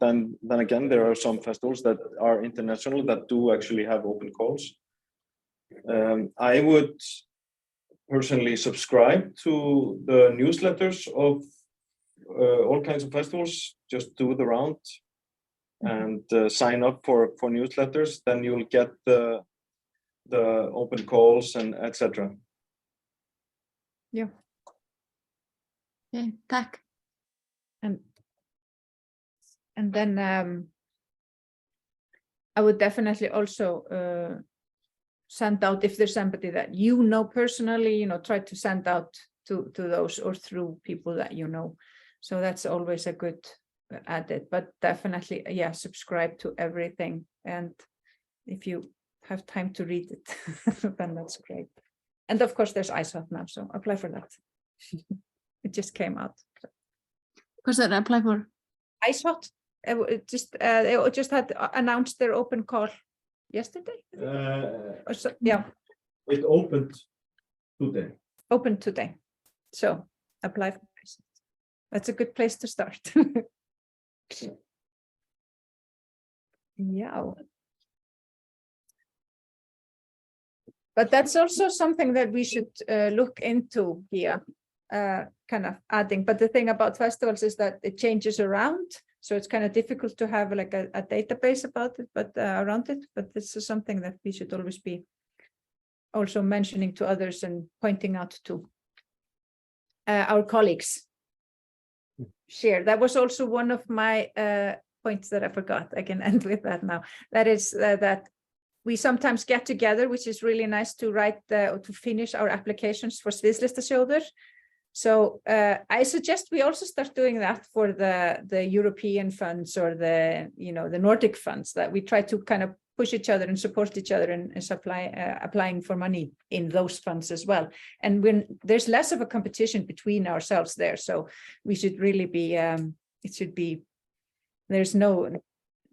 again, there are some festivals that are international that do actually have open calls. I would personally subscribe to the newsletters of all kinds of festivals. Just do the round and sign up for newsletters. Then you'll get the open calls and etc. Yeah. Okay, tack. And then I would definitely also send out, if there's somebody that you know personally, try to send out to those or through people that you know. So that's always a good added, but definitely, yeah, subscribe to everything. And if you have time to read it, then that's great. And of course, there's IceHot now, so apply for that. It just came out. What's that apply for? IceHot. They just had announced their open call yesterday? Uh, Or so, yeah, it opened today. open today. So apply for license. That's a good place to start. Yeah. But that's also something that we should look into here, kind of adding. But the thing about festivals is that it changes around. So it's kind of difficult to have like a database about it, but around it. But this is something that we should always be also mentioning to others and pointing out to our colleagues. Share. That was also one of my points that I forgot. I can end with that now. That is that we sometimes get together, which is really nice to write to finish our applications for Sviðslistasjóður. So I suggest we also start doing that for the European funds or the Nordic funds, that we try to kind of push each other and support each other and applying for money in those funds as well. And when there's less of a competition between ourselves there, so we should really be it should be, there's no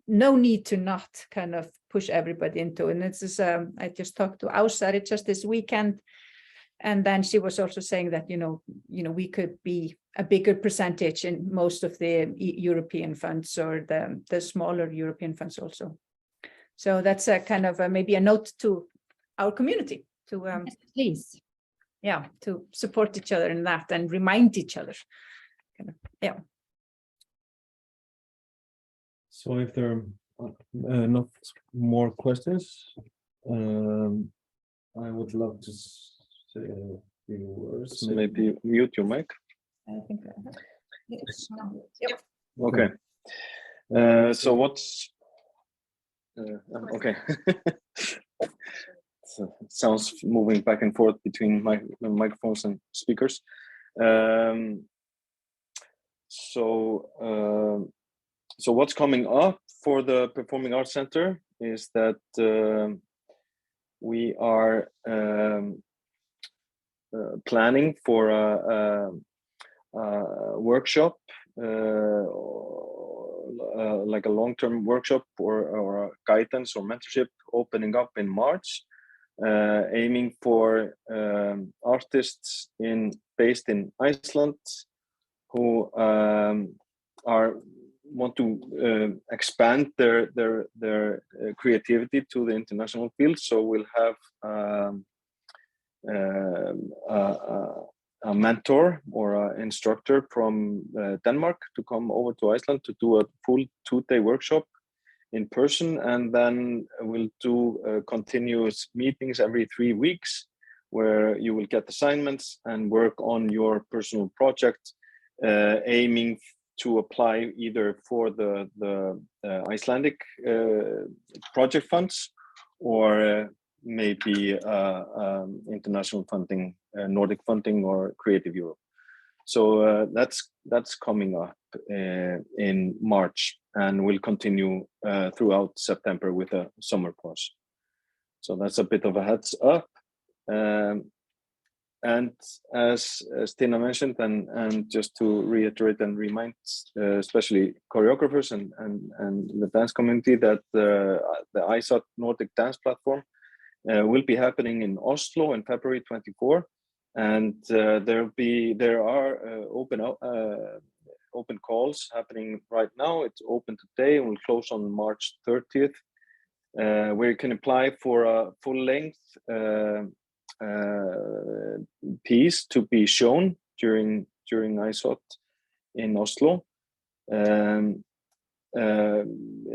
need to not kind of push everybody into. And this is I just talked to Ásari just this weekend, and then she was also saying that we could be a bigger percentage in most of the European funds or the smaller European funds also. So that's a kind of maybe a note to our community to Yes, please. yeah, to support each other in that and remind each other. Kind of, yeah. So if there are not more questions, I would love to say a few words. So maybe mute your mic. I think yes. Yep. Okay. So what's okay. So it sounds moving back and forth between microphones and speakers. So what's coming up for the Performing Arts Centre is that we are planning for a workshop, like a long-term workshop or a guidance or mentorship opening up in March, aiming for artists based in Iceland who want to expand their creativity to the international field. So we'll have a mentor or an instructor from Denmark to come over to Iceland to do a full 2-day workshop in person, and then we'll do continuous meetings every 3 weeks where you will get assignments and work on your personal project, aiming to apply either for the Icelandic project funds or maybe international funding, Nordic funding, or Creative Europe. So that's coming up in March, and will continue throughout September with a summer course. So that's a bit of a heads up. And as Tinna mentioned, and just to reiterate and remind, especially choreographers and the dance community, that the ISAT Nordic Dance Platform will be happening in Oslo in February 24, and there are open calls happening right now. It's open today and will close on March 30th, where you can apply for a full-length piece to be shown during ISOT in Oslo.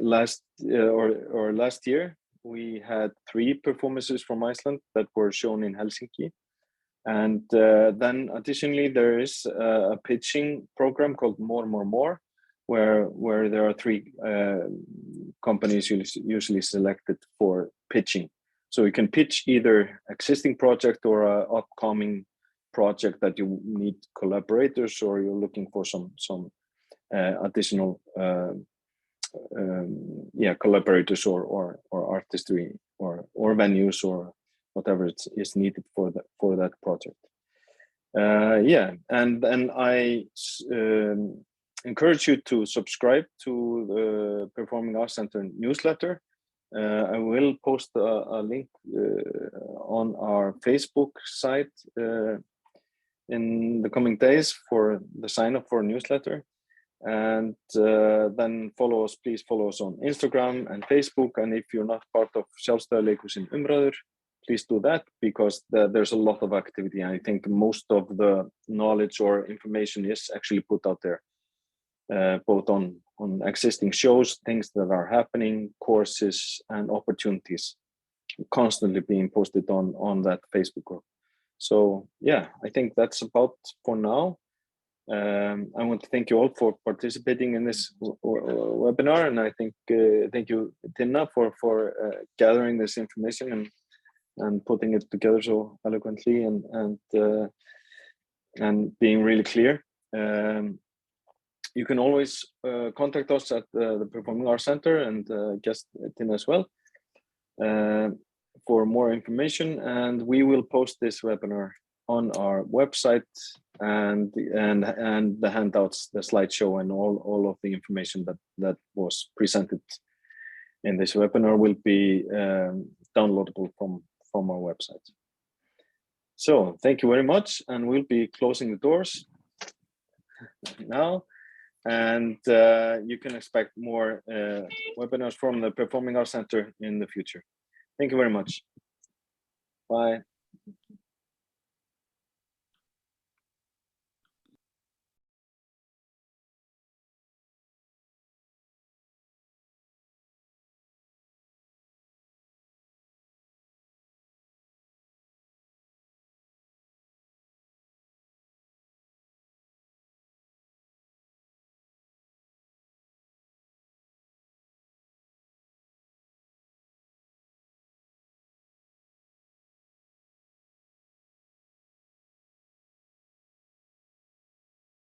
Last year we had 3 performances from Iceland that were shown in Helsinki, and then additionally there is a pitching program called More, where there are 3 companies usually selected for pitching. So you can pitch either existing project or an upcoming project that you need collaborators, or you're looking for some additional collaborators or artistry or venues or whatever is needed for that project. And I encourage you to subscribe to the Performing Arts Centre newsletter. I will post a link on our Facebook site in the coming days for the sign up for a newsletter. And then please follow us on Instagram and Facebook. And if you're not part of Sjálfstæða leikhúsin umræður, please do that, because there's a lot of activity. I think most of the knowledge or information is actually put out there, both on existing shows, things that are happening, courses, and opportunities constantly being posted on that Facebook group. So yeah, I think that's about for now. I want to thank you all for participating in this webinar, and I think thank you, Tinna, for gathering this information and putting it together so eloquently and being really clear. You can always contact us at the Performing Arts Centre and guest Tinna as well for more information, and we will post this webinar on our website, and the handouts, the slideshow, and all of the information that was presented in this webinar will be downloadable from our website. So thank you very much, and we'll be closing the doors now, and you can expect more webinars from the Performing Arts Centre in the future. Thank you very much. Bye.